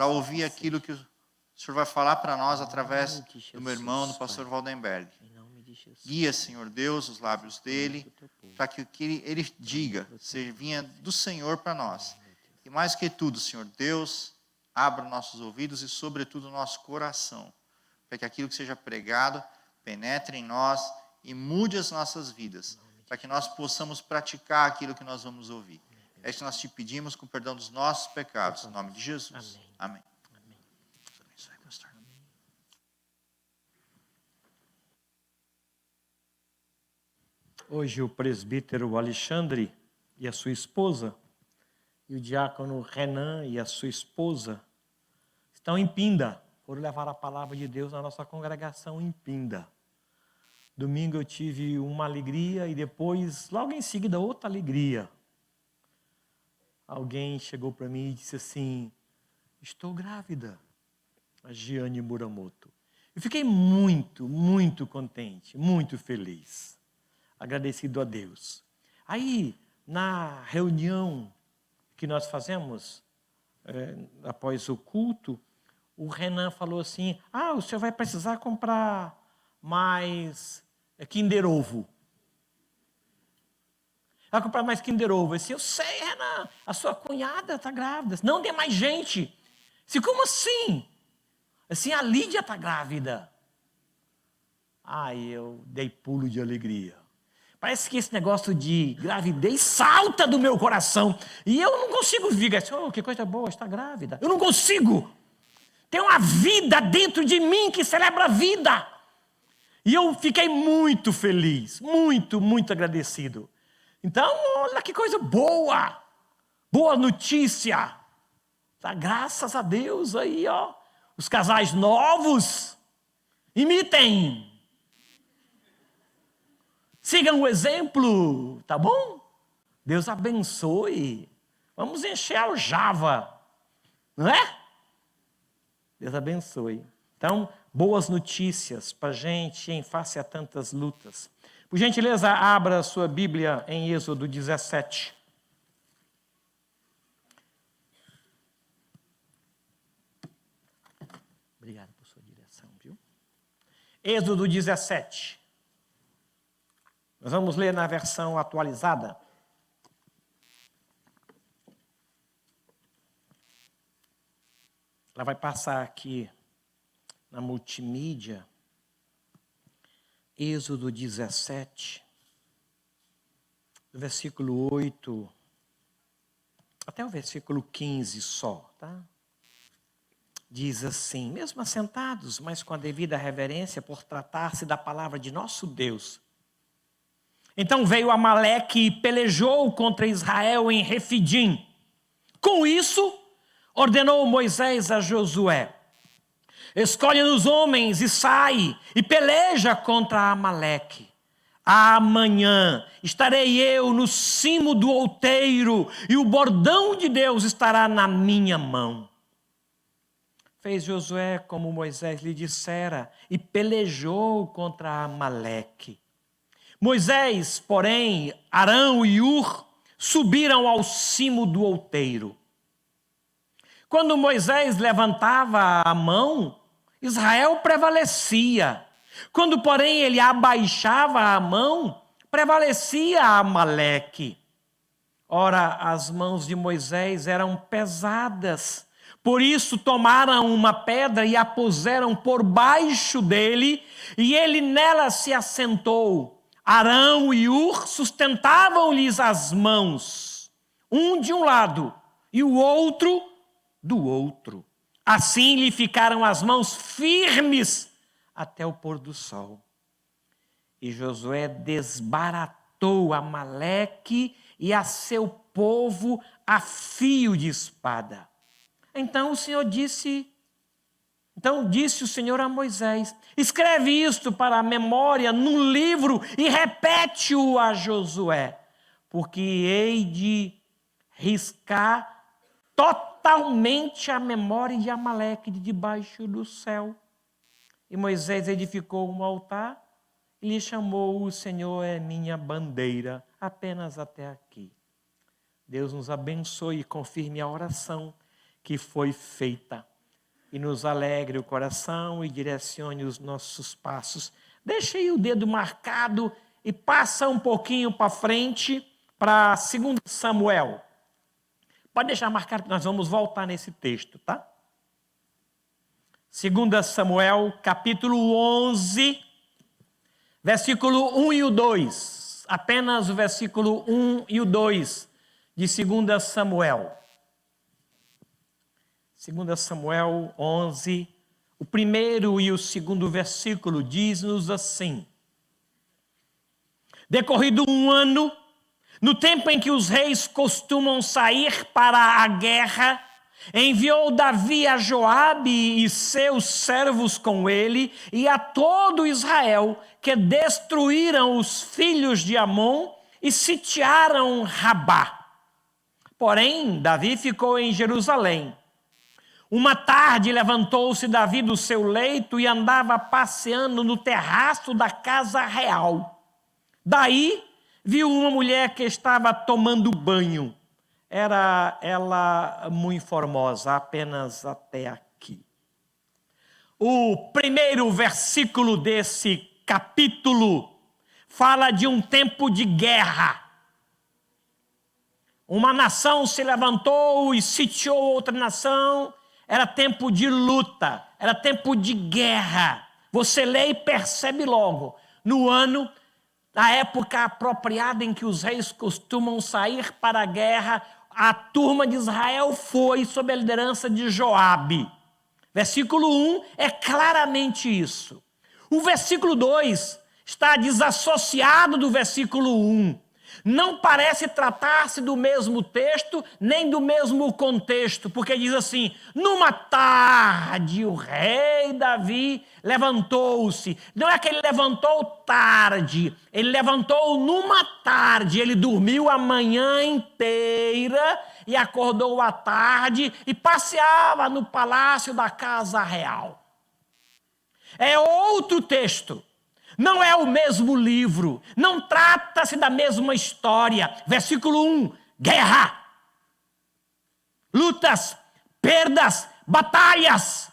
para ouvir aquilo que o Senhor vai falar para nós através do meu irmão, do pastor Waldenberg. Guia, Senhor Deus, os lábios dele, para que o que ele diga venha do Senhor para nós. E mais que tudo, Senhor Deus, abra nossos ouvidos e, sobretudo, o nosso coração, para que aquilo que seja pregado penetre em nós e mude as nossas vidas, para que nós possamos praticar aquilo que nós vamos ouvir. É isso que nós te pedimos com perdão dos nossos pecados. Em nome de Jesus. Amém. Deus abençoe, pastor. Hoje o presbítero Alexandre e a sua esposa, e o diácono Renan e a sua esposa, estão em Pinda, foram levar a palavra de Deus na nossa congregação em Pinda. Domingo eu tive uma alegria e depois, logo em seguida, outra alegria. Alguém chegou para mim e disse assim: estou grávida, a Giane Muramoto. Eu fiquei muito, muito contente, muito feliz, agradecido a Deus. Aí, na reunião que nós fazemos, após o culto, o Renan falou assim: o senhor vai precisar comprar mais Kinder Ovo. Vai comprar mais Kinder Ovo. Eu disse: eu sei, Renan, a sua cunhada está grávida. Não tem mais gente. Disse: como assim? Assim, a Lídia está grávida. Aí eu dei pulo de alegria. Parece que esse negócio de gravidez salta do meu coração. E eu não consigo viver assim: que coisa boa, está grávida. Eu não consigo. Tem uma vida dentro de mim que celebra a vida. E eu fiquei muito feliz, muito, muito agradecido. Então, olha que coisa boa. Boa notícia. Tá, graças a Deus aí, ó. Os casais novos, imitem. Sigam o exemplo, tá bom? Deus abençoe. Vamos encher a aljava, não é? Deus abençoe. Então, boas notícias para a gente em face a tantas lutas. Por gentileza, abra a sua Bíblia em Êxodo 17. Obrigado por sua direção, viu? Êxodo 17. Nós vamos ler na versão atualizada. Ela vai passar aqui na multimídia. Êxodo 17, do versículo 8 até o versículo 15 só, tá? Diz assim: mesmo assentados, mas com a devida reverência, por tratar-se da palavra de nosso Deus. Então veio Amaleque e pelejou contra Israel em Refidim. Com isso, ordenou Moisés a Josué: escolhe-nos homens e sai e peleja contra Amaleque. Amanhã estarei eu no cimo do outeiro e o bordão de Deus estará na minha mão. Fez Josué como Moisés lhe dissera e pelejou contra Amaleque. Moisés, porém, Arão e Ur subiram ao cimo do outeiro. Quando Moisés levantava a mão, Israel prevalecia. Quando, porém, ele abaixava a mão, prevalecia Amaleque. Ora, as mãos de Moisés eram pesadas. Por isso tomaram uma pedra e a puseram por baixo dele, e ele nela se assentou. Arão e Ur sustentavam-lhes as mãos, um de um lado e o outro do outro. Assim lhe ficaram as mãos firmes até o pôr do sol. E Josué desbaratou Amaleque e a seu povo a fio de espada. Então disse o Senhor a Moisés: escreve isto para a memória num livro e repete-o a Josué, porque hei de riscar totalmente a memória de Amaleque de debaixo do céu. E Moisés edificou um altar e lhe chamou: o Senhor é minha bandeira, apenas até aqui. Deus nos abençoe e confirme a oração que foi feita. E nos alegre o coração e direcione os nossos passos. Deixa aí o dedo marcado e passa um pouquinho para frente para 2 Samuel. Pode deixar marcado que nós vamos voltar nesse texto, tá? 2 Samuel, capítulo 11, versículo 1 e o 2. Apenas o versículo 1 e o 2 de 2 Samuel. 2 Samuel 11, o primeiro e o segundo versículo diz-nos assim: decorrido um ano, no tempo em que os reis costumam sair para a guerra, enviou Davi a Joabe e seus servos com ele e a todo Israel, que destruíram os filhos de Amon e sitiaram Rabá. Porém, Davi ficou em Jerusalém. Uma tarde levantou-se Davi do seu leito e andava passeando no terraço da casa real. Daí viu uma mulher que estava tomando banho. Era ela muito formosa, apenas até aqui. O primeiro versículo desse capítulo fala de um tempo de guerra. Uma nação se levantou e sitiou outra nação. Era tempo de luta, era tempo de guerra. Você lê e percebe logo, no ano, na época apropriada em que os reis costumam sair para a guerra, a turma de Israel foi sob a liderança de Joabe. Versículo 1 é claramente isso. O versículo 2 está desassociado do versículo 1. Não parece tratar-se do mesmo texto, nem do mesmo contexto, porque diz assim: numa tarde o rei Davi levantou-se. Não é que ele levantou tarde, ele levantou numa tarde, ele dormiu a manhã inteira e acordou à tarde e passeava no palácio da casa real. É outro texto. Não é o mesmo livro, não trata-se da mesma história. Versículo 1, guerra, lutas, perdas, batalhas,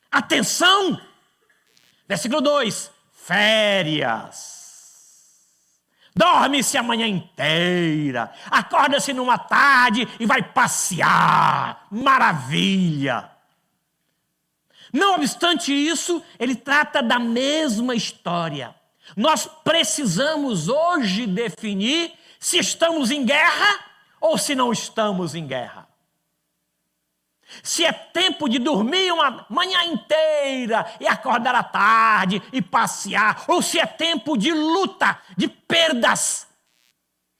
atenção. Versículo 2, férias. Dorme-se a manhã inteira, acorda-se numa tarde e vai passear, maravilha. Não obstante isso, ele trata da mesma história. Nós precisamos hoje definir se estamos em guerra ou se não estamos em guerra. Se é tempo de dormir uma manhã inteira e acordar à tarde e passear, ou se é tempo de luta, de perdas,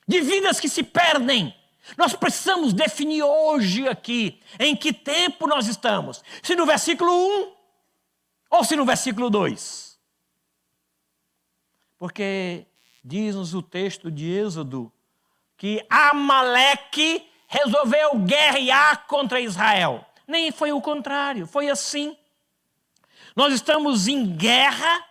de vidas que se perdem. Nós precisamos definir hoje aqui em que tempo nós estamos. Se no versículo 1 ou se no versículo 2. Porque diz-nos o texto de Êxodo que Amaleque resolveu guerrear contra Israel. Nem foi o contrário, foi assim. Nós estamos em guerra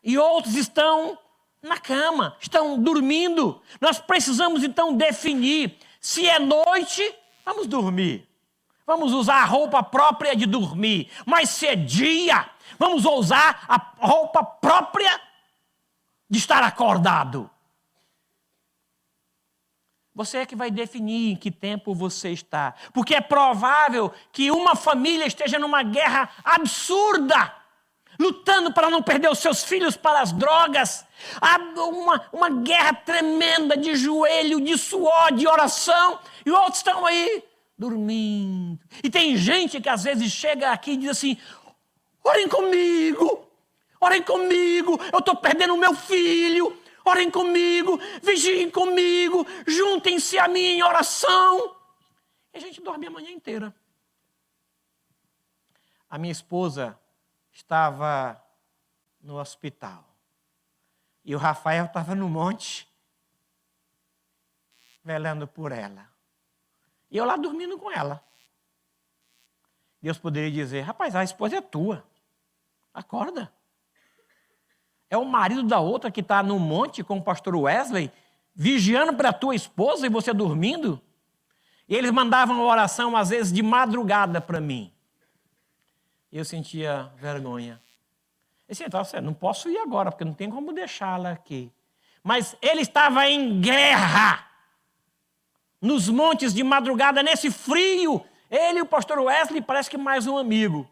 e outros estão na cama, estão dormindo. Nós precisamos então definir. Se é noite, vamos dormir. Vamos usar a roupa própria de dormir. Mas se é dia, vamos usar a roupa própria de estar acordado. Você é que vai definir em que tempo você está. Porque é provável que uma família esteja numa guerra absurda, lutando para não perder os seus filhos para as drogas. Há uma guerra tremenda de joelho, de suor, de oração. E outros estão aí dormindo. E tem gente que às vezes chega aqui e diz assim: orem comigo, eu estou perdendo o meu filho. Orem comigo, vigiem comigo, juntem-se a mim em oração. E a gente dorme a manhã inteira. A minha esposa estava no hospital. E o Rafael estava no monte, velando por ela. E eu lá dormindo com ela. Deus poderia dizer: rapaz, a esposa é tua. Acorda. É o marido da outra que está no monte com o pastor Wesley, vigiando para a tua esposa e você dormindo. E eles mandavam uma oração, às vezes, de madrugada para mim. E eu sentia vergonha. Eu disse, então, não posso ir agora, porque não tem como deixá-la aqui. Mas ele estava em guerra. Nos montes de madrugada, nesse frio. Ele e o pastor Wesley, parece que mais um amigo.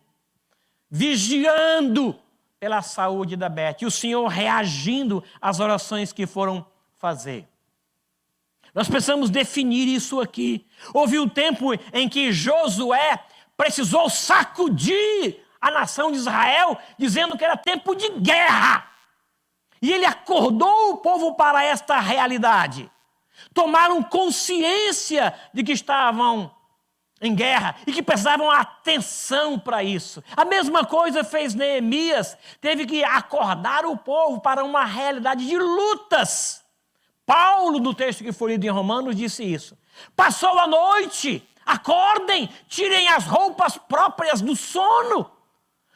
Vigiando pela saúde da Beth. E o Senhor reagindo às orações que foram fazer. Nós precisamos definir isso aqui. Houve um tempo em que Josué precisou sacudir a nação de Israel, dizendo que era tempo de guerra. E ele acordou o povo para esta realidade. Tomaram consciência de que estavam em guerra e que precisavam atenção para isso. A mesma coisa fez Neemias, teve que acordar o povo para uma realidade de lutas. Paulo, no texto que foi lido em Romanos, disse isso. Passou a noite, acordem, tirem as roupas próprias do sono.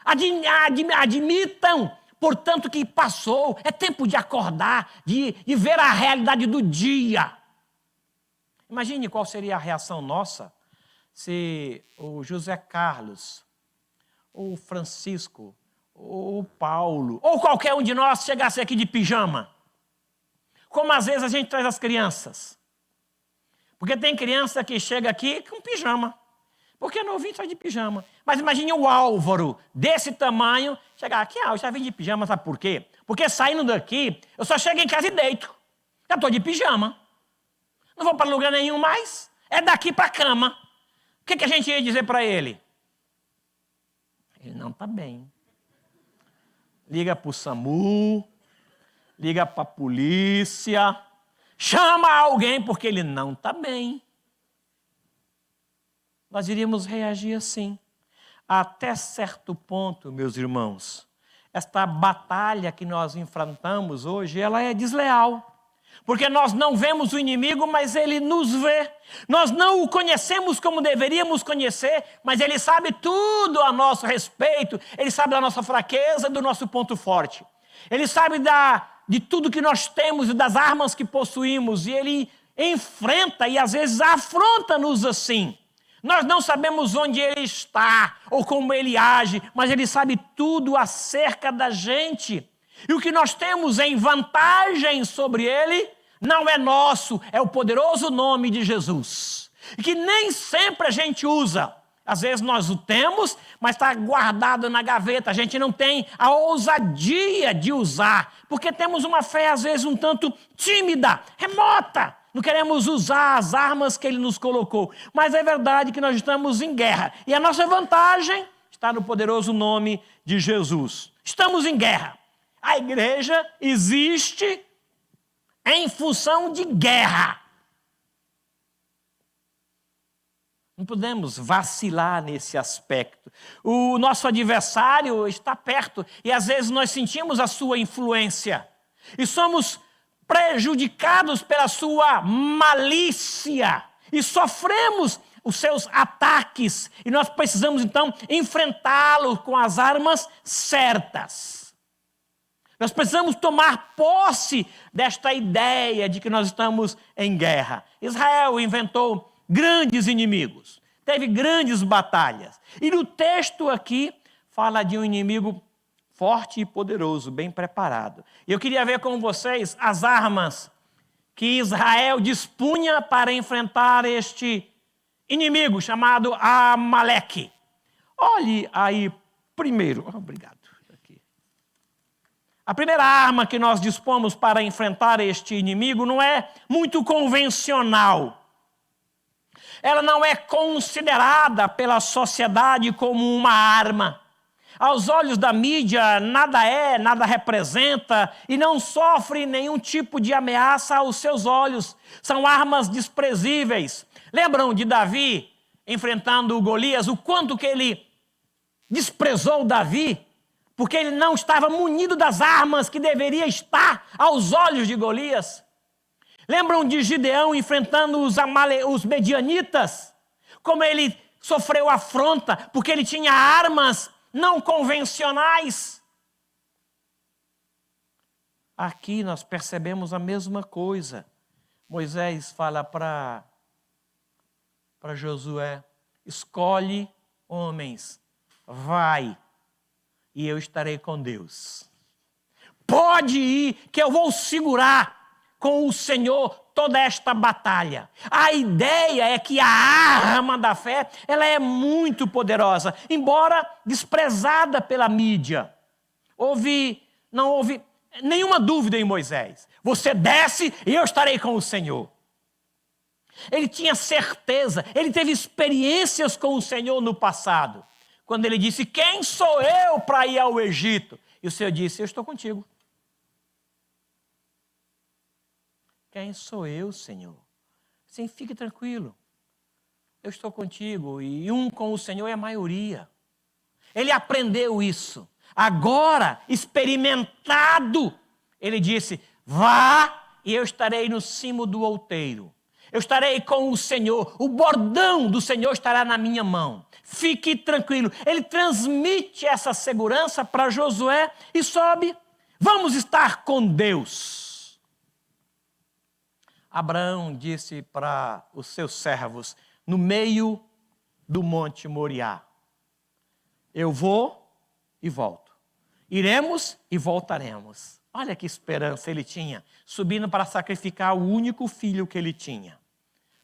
Admitam, portanto, que passou. É tempo de acordar, de ver a realidade do dia. Imagine qual seria a reação nossa se o José Carlos, ou o Francisco, ou o Paulo, ou qualquer um de nós chegasse aqui de pijama. Como às vezes a gente traz as crianças. Porque tem criança que chega aqui com pijama. Porque novinho sai de pijama. Mas imagine o Álvaro, desse tamanho, chegar aqui, eu já vim de pijama, sabe por quê? Porque saindo daqui, eu só chego em casa e deito. Já estou de pijama. Não vou para lugar nenhum mais. É daqui para a cama. O que a gente ia dizer para ele? Ele não está bem. Liga para o SAMU, liga para a polícia, chama alguém porque ele não está bem. Nós iríamos reagir assim. Até certo ponto, meus irmãos, esta batalha que nós enfrentamos hoje, ela é desleal. Porque nós não vemos o inimigo, mas ele nos vê. Nós não o conhecemos como deveríamos conhecer, mas ele sabe tudo a nosso respeito. Ele sabe da nossa fraqueza, do nosso ponto forte. Ele sabe de tudo que nós temos e das armas que possuímos. E ele enfrenta e às vezes afronta-nos assim. Nós não sabemos onde ele está ou como ele age, mas ele sabe tudo acerca da gente. E o que nós temos em vantagem sobre ele não é nosso, é o poderoso nome de Jesus. E que nem sempre a gente usa. Às vezes nós o temos, mas está guardado na gaveta. A gente não tem a ousadia de usar, porque temos uma fé às vezes um tanto tímida, remota. Não queremos usar as armas que ele nos colocou. Mas é verdade que nós estamos em guerra. E a nossa vantagem está no poderoso nome de Jesus. Estamos em guerra. A igreja existe em função de guerra. Não podemos vacilar nesse aspecto. O nosso adversário está perto e às vezes nós sentimos a sua influência. E somos prejudicados pela sua malícia. E sofremos os seus ataques. E nós precisamos então enfrentá-lo com as armas certas. Nós precisamos tomar posse desta ideia de que nós estamos em guerra. Israel inventou grandes inimigos, teve grandes batalhas. E no texto aqui fala de um inimigo forte e poderoso, bem preparado. E eu queria ver com vocês as armas que Israel dispunha para enfrentar este inimigo chamado Amaleque. Olhe aí primeiro. Obrigado. A primeira arma que nós dispomos para enfrentar este inimigo não é muito convencional. Ela não é considerada pela sociedade como uma arma. Aos olhos da mídia, nada representa e não sofre nenhum tipo de ameaça aos seus olhos. São armas desprezíveis. Lembram de Davi enfrentando o Golias? O quanto que ele desprezou Davi? Porque ele não estava munido das armas que deveria estar aos olhos de Golias. Lembram de Gideão enfrentando os medianitas? Como ele sofreu afronta, porque ele tinha armas não convencionais. Aqui nós percebemos a mesma coisa. Moisés fala para para Josué: escolhe homens, vai, e eu estarei com Deus. Pode ir, que eu vou segurar com o Senhor toda esta batalha. A ideia é que a arma da fé, ela é muito poderosa, embora desprezada pela mídia. Não houve nenhuma dúvida em Moisés. Você desce e eu estarei com o Senhor. Ele tinha certeza, ele teve experiências com o Senhor no passado. Quando ele disse: quem sou eu para ir ao Egito? E o Senhor disse: eu estou contigo. Quem sou eu, Senhor? Sim, fique tranquilo. Eu estou contigo. E um com o Senhor é a maioria. Ele aprendeu isso. Agora, experimentado, ele disse: vá e eu estarei no cimo do outeiro. Eu estarei com o Senhor. O bordão do Senhor estará na minha mão. Fique tranquilo. Ele transmite essa segurança para Josué e sobe. Vamos estar com Deus. Abraão disse para os seus servos, no meio do Monte Moriá: eu vou e volto. Iremos e voltaremos. Olha que esperança ele tinha, subindo para sacrificar o único filho que ele tinha.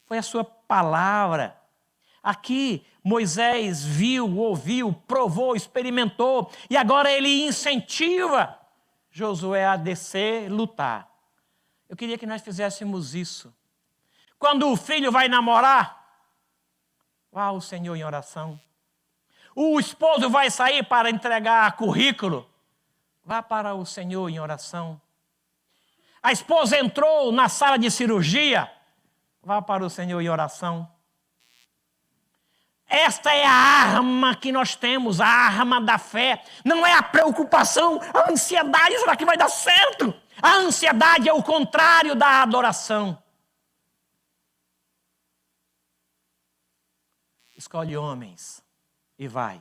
Foi a sua palavra. Aqui Moisés viu, ouviu, provou, experimentou, e agora ele incentiva Josué a descer, lutar. Eu queria que nós fizéssemos isso. Quando o filho vai namorar, vá ao Senhor em oração. O esposo vai sair para entregar currículo, vá para o Senhor em oração. A esposa entrou na sala de cirurgia, vá para o Senhor em oração. Esta é a arma que nós temos, a arma da fé. Não é a preocupação, a ansiedade, será que vai dar certo? A ansiedade é o contrário da adoração. Escolhe homens e vai.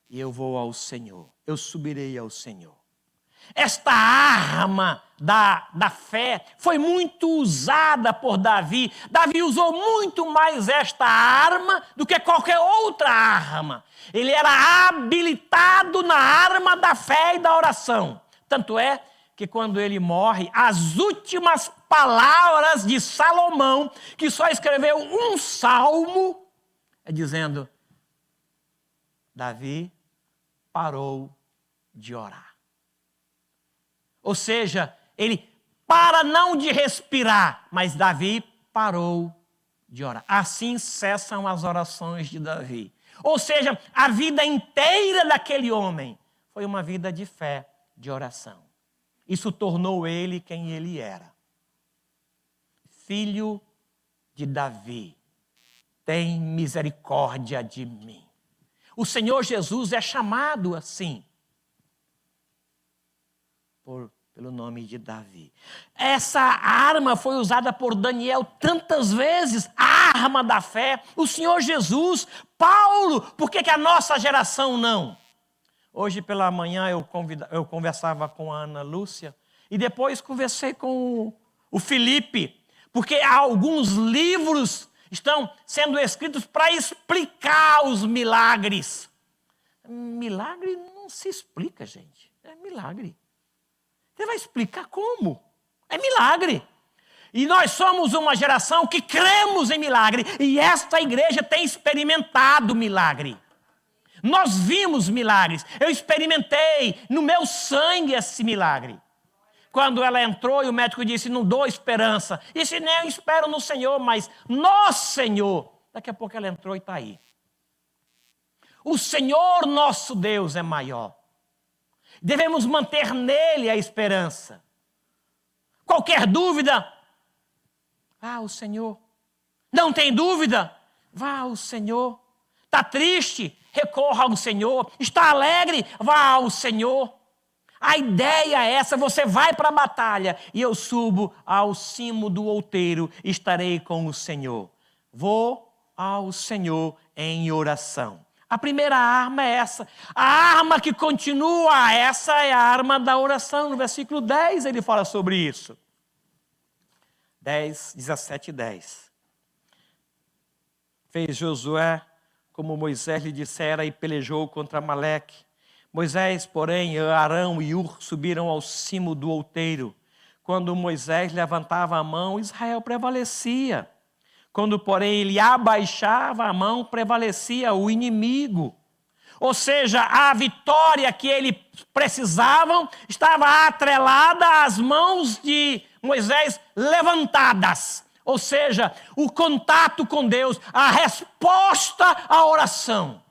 E eu vou ao Senhor, eu subirei ao Senhor. Esta arma da fé foi muito usada por Davi. Davi usou muito mais esta arma do que qualquer outra arma. Ele era habilitado na arma da fé e da oração. Tanto é que quando ele morre, as últimas palavras de Salomão, que só escreveu um salmo, é dizendo: Davi parou de orar. Ou seja, ele para não de respirar, mas Davi parou de orar. Assim cessam as orações de Davi. Ou seja, a vida inteira daquele homem foi uma vida de fé, de oração. Isso tornou ele quem ele era. Filho de Davi, tem misericórdia de mim. O Senhor Jesus é chamado assim, pelo nome de Davi. Essa arma foi usada por Daniel tantas vezes, a arma da fé. O Senhor Jesus, Paulo, por que a nossa geração não? Hoje pela manhã eu conversava com a Ana Lúcia e depois conversei com o Felipe, porque alguns livros estão sendo escritos para explicar os milagres. Milagre não se explica, gente. É milagre. Você vai explicar como? É milagre. E nós somos uma geração que cremos em milagre. E esta igreja tem experimentado milagre. Nós vimos milagres. Eu experimentei no meu sangue esse milagre. Quando ela entrou e o médico disse: não dou esperança. Disse: nem eu espero no Senhor, mas no Senhor. Daqui a pouco ela entrou e está aí. O Senhor nosso Deus é maior. Devemos manter nele a esperança. Qualquer dúvida, vá ao Senhor. Não tem dúvida, vá ao Senhor. Está triste, recorra ao Senhor. Está alegre, vá ao Senhor. A ideia é essa: você vai para a batalha e eu subo ao cimo do outeiro e estarei com o Senhor. Vou ao Senhor em oração. A primeira arma é essa. A arma que continua, essa é a arma da oração. No versículo 10 ele fala sobre isso. 17 e 10. fez Josué como Moisés lhe dissera e pelejou contra Amaleque. Moisés, porém, Arão e Ur subiram ao cimo do outeiro. Quando Moisés levantava a mão, Israel prevalecia. Quando, porém, ele abaixava a mão, prevalecia o inimigo. Ou seja, a vitória que eles precisavam estava atrelada às mãos de Moisés levantadas. Ou seja, o contato com Deus, a resposta à oração.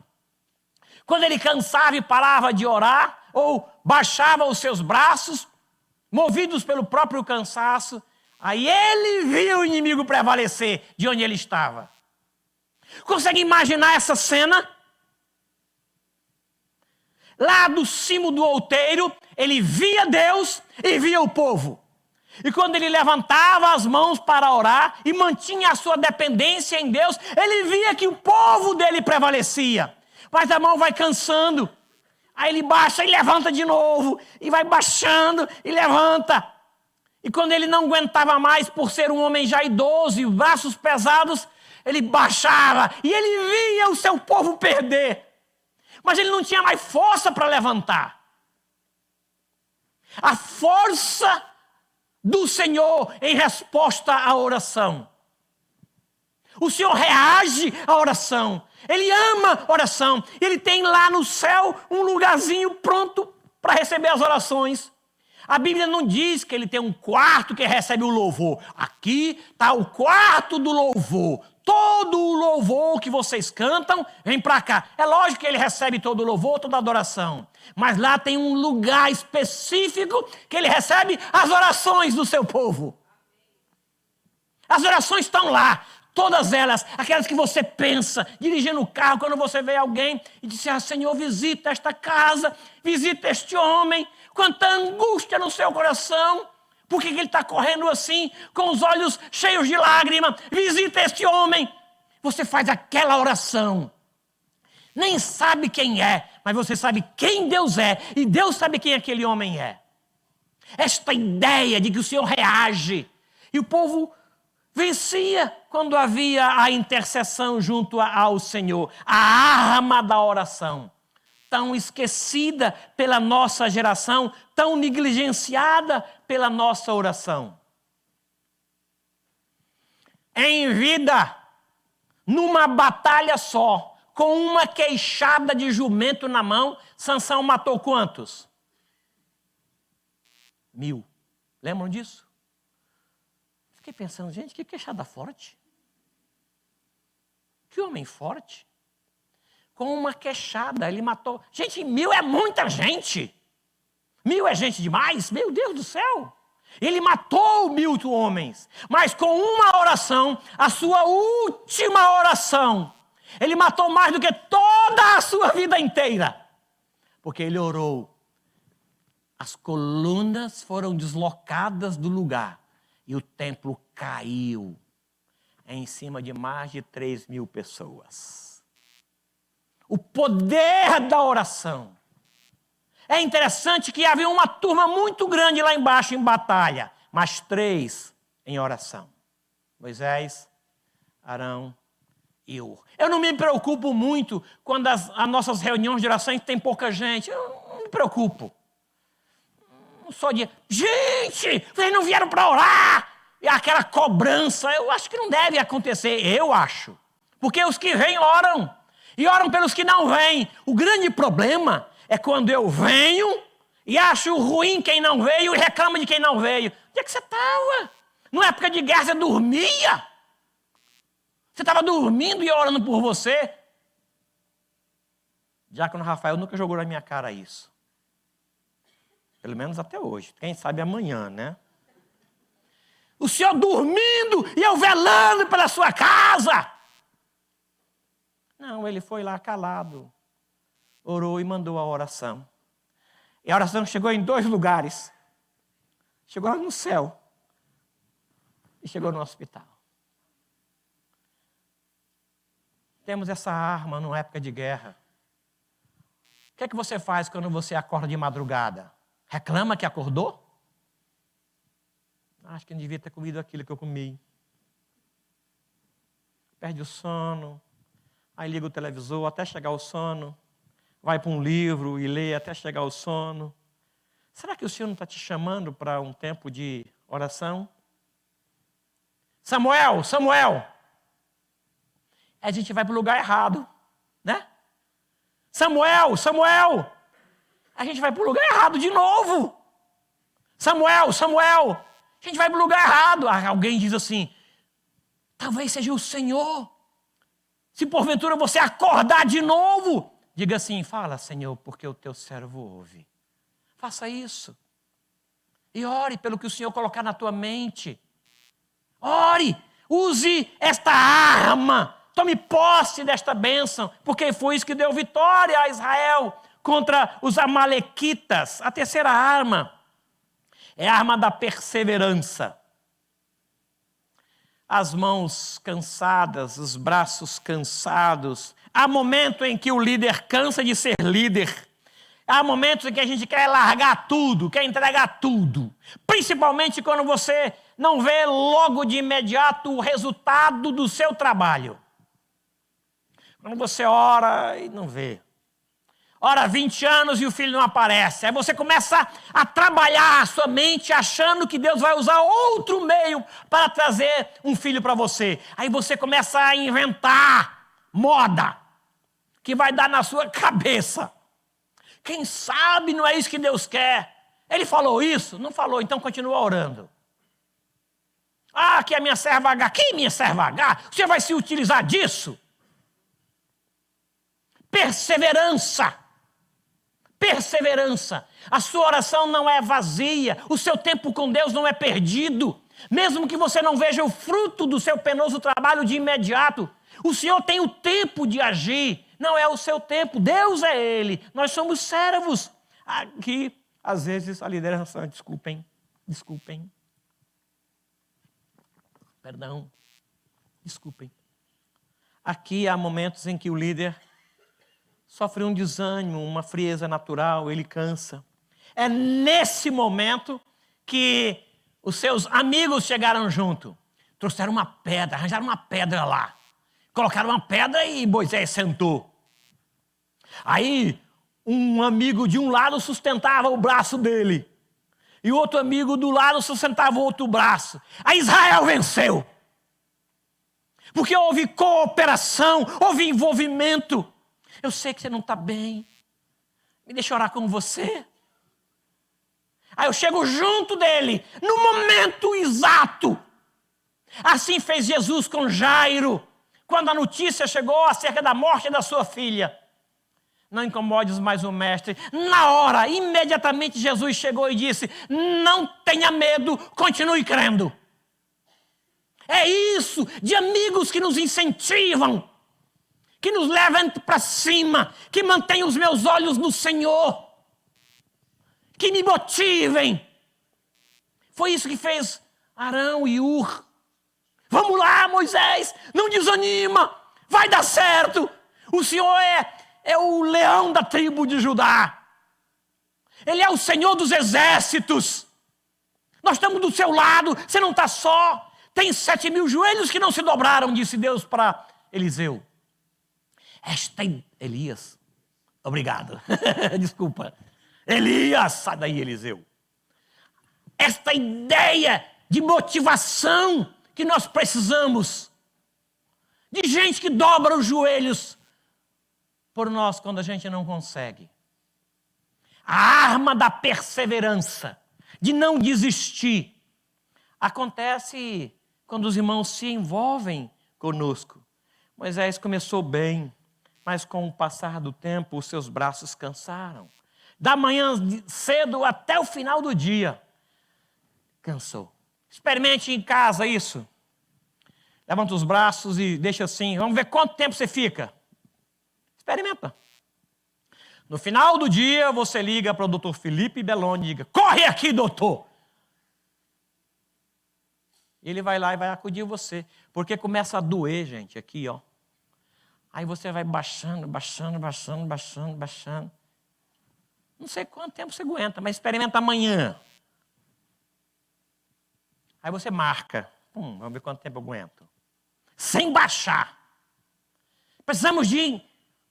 Quando ele cansava e parava de orar, ou baixava os seus braços, movidos pelo próprio cansaço, aí ele via o inimigo prevalecer de onde ele estava. Consegue imaginar essa cena? Lá do cimo do outeiro, ele via Deus e via o povo. E quando ele levantava as mãos para orar e mantinha a sua dependência em Deus, ele via que o povo dele prevalecia. Mas a mão vai cansando. Aí ele baixa e levanta de novo. E vai baixando e levanta. E quando ele não aguentava mais, por ser um homem já idoso e braços pesados, ele baixava e ele via o seu povo perder. Mas ele não tinha mais força para levantar. A força do Senhor em resposta à oração. O Senhor reage à oração. Ele ama oração. Ele tem lá no céu um lugarzinho pronto para receber as orações. A Bíblia não diz que ele tem um quarto que recebe o louvor. Aqui está o quarto do louvor. Todo o louvor que vocês cantam, vem para cá. É lógico que ele recebe todo o louvor, toda a adoração. Mas lá tem um lugar específico que ele recebe as orações do seu povo. As orações estão lá. Todas elas, aquelas que você pensa, dirigindo o carro, quando você vê alguém e diz, Senhor, visita esta casa, visita este homem. Quanta angústia no seu coração. Por que ele está correndo assim, com os olhos cheios de lágrimas? Visita este homem. Você faz aquela oração. Nem sabe quem é, mas você sabe quem Deus é. E Deus sabe quem aquele homem é. Esta ideia de que o Senhor reage. E o povo vencia quando havia a intercessão junto ao Senhor. A arma da oração. Tão esquecida pela nossa geração, tão negligenciada pela nossa oração. Em vida, numa batalha só, com uma queixada de jumento na mão, Sansão matou quantos? 1000. Lembram disso? Fiquei pensando, gente, que queixada forte. Que homem forte. Com uma queixada, ele matou. Gente, 1000 é muita gente. 1000 é gente demais? Meu Deus do céu. Ele matou 1000 homens. Mas com uma oração, a sua última oração, ele matou mais do que toda a sua vida inteira. Porque ele orou. As colunas foram deslocadas do lugar. E o templo caiu em cima de mais de 3.000 pessoas. O poder da oração. É interessante que havia uma turma muito grande lá embaixo em batalha, mas 3 em oração. Moisés, Arão e Ur. Eu não me preocupo muito quando as nossas reuniões de oração tem pouca gente. Eu não me preocupo. Não sou de, gente, vocês não vieram para orar. E aquela cobrança, eu acho que não deve acontecer. Eu acho. Porque os que vêm oram. E oram pelos que não vêm. O grande problema é quando eu venho e acho ruim quem não veio e reclamo de quem não veio. Onde é que você estava? Numa época de guerra você dormia? Você estava dormindo e orando por você? Diácono Rafael nunca jogou na minha cara isso. Pelo menos até hoje. Quem sabe amanhã, né? O senhor dormindo e eu velando pela sua casa. Não, ele foi lá calado, orou e mandou a oração. E a oração chegou em 2 lugares. Chegou lá no céu e chegou no hospital. Temos essa arma numa época de guerra. O que é que você faz quando você acorda de madrugada? Reclama que acordou? Acho que não devia ter comido aquilo que eu comi. Perde o sono. Aí liga o televisor até chegar ao sono, vai para um livro e lê até chegar ao sono. Será que o Senhor não está te chamando para um tempo de oração? Samuel, Samuel! A gente vai para o lugar errado, né? Samuel, Samuel! A gente vai para o lugar errado de novo. Samuel, Samuel! A gente vai para o lugar errado. Alguém diz assim, talvez seja o Senhor. Se porventura você acordar de novo, diga assim, fala, Senhor, porque o teu servo ouve. Faça isso. E ore pelo que o Senhor colocar na tua mente. Ore, use esta arma. Tome posse desta bênção, porque foi isso que deu vitória a Israel contra os amalequitas. A terceira arma é a arma da perseverança. As mãos cansadas, os braços cansados. Há momento em que o líder cansa de ser líder. Há momentos em que a gente quer largar tudo, quer entregar tudo. Principalmente quando você não vê logo de imediato o resultado do seu trabalho. Quando você ora e não vê. Ora 20 anos e o filho não aparece. Aí você começa a trabalhar a sua mente achando que Deus vai usar outro meio para trazer um filho para você. Aí você começa a inventar moda que vai dar na sua cabeça. Quem sabe não é isso que Deus quer. Ele falou isso? Não falou, então continua orando. Ah, que é minha serva H. Que minha serva H? Você vai se utilizar disso? Perseverança. Perseverança. A sua oração não é vazia. O seu tempo com Deus não é perdido. Mesmo que você não veja o fruto do seu penoso trabalho de imediato, o Senhor tem o tempo de agir. Não é o seu tempo. Deus é Ele. Nós somos servos. Aqui, às vezes, a liderança... Desculpem. Perdão. Desculpem. Aqui há momentos em que o líder sofre um desânimo, uma frieza natural, ele cansa. É nesse momento que os seus amigos chegaram junto. Trouxeram uma pedra, arranjaram uma pedra lá. Colocaram uma pedra e Moisés sentou. Aí um amigo de um lado sustentava o braço dele. E o outro amigo do lado sustentava o outro braço. Aí Israel venceu. Porque houve cooperação, houve envolvimento. Eu sei que você não está bem. Me deixa orar com você. Aí eu chego junto dele, no momento exato. Assim fez Jesus com Jairo, quando a notícia chegou acerca da morte da sua filha. Não incomodes mais o mestre. Na hora, imediatamente Jesus chegou e disse, não tenha medo, continue crendo. É isso, de amigos que nos incentivam, que nos levam para cima, que mantêm os meus olhos no Senhor, que me motivem. Foi isso que fez Arão e Ur. Vamos lá, Moisés, não desanima, vai dar certo. O Senhor é o leão da tribo de Judá. Ele é o Senhor dos exércitos. Nós estamos do seu lado, você não está só. Tem 7.000 joelhos que não se dobraram, disse Deus para Eliseu. Elias, obrigado, desculpa. Elias, sai daí, Eliseu. Esta ideia de motivação que nós precisamos, de gente que dobra os joelhos por nós quando a gente não consegue. A arma da perseverança, de não desistir, acontece quando os irmãos se envolvem conosco. Moisés começou bem, mas com o passar do tempo os seus braços cansaram. Da manhã cedo até o final do dia, cansou. Experimente em casa isso. Levanta os braços e deixa assim. Vamos ver quanto tempo você fica. Experimenta. No final do dia, você liga para o doutor Felipe Belloni e diga, corre aqui, doutor. Ele vai lá e vai acudir você. Porque começa a doer, gente, aqui, ó. Aí você vai baixando. Não sei quanto tempo você aguenta, mas experimenta amanhã. Aí você marca. Vamos ver quanto tempo eu aguento. Sem baixar. Precisamos de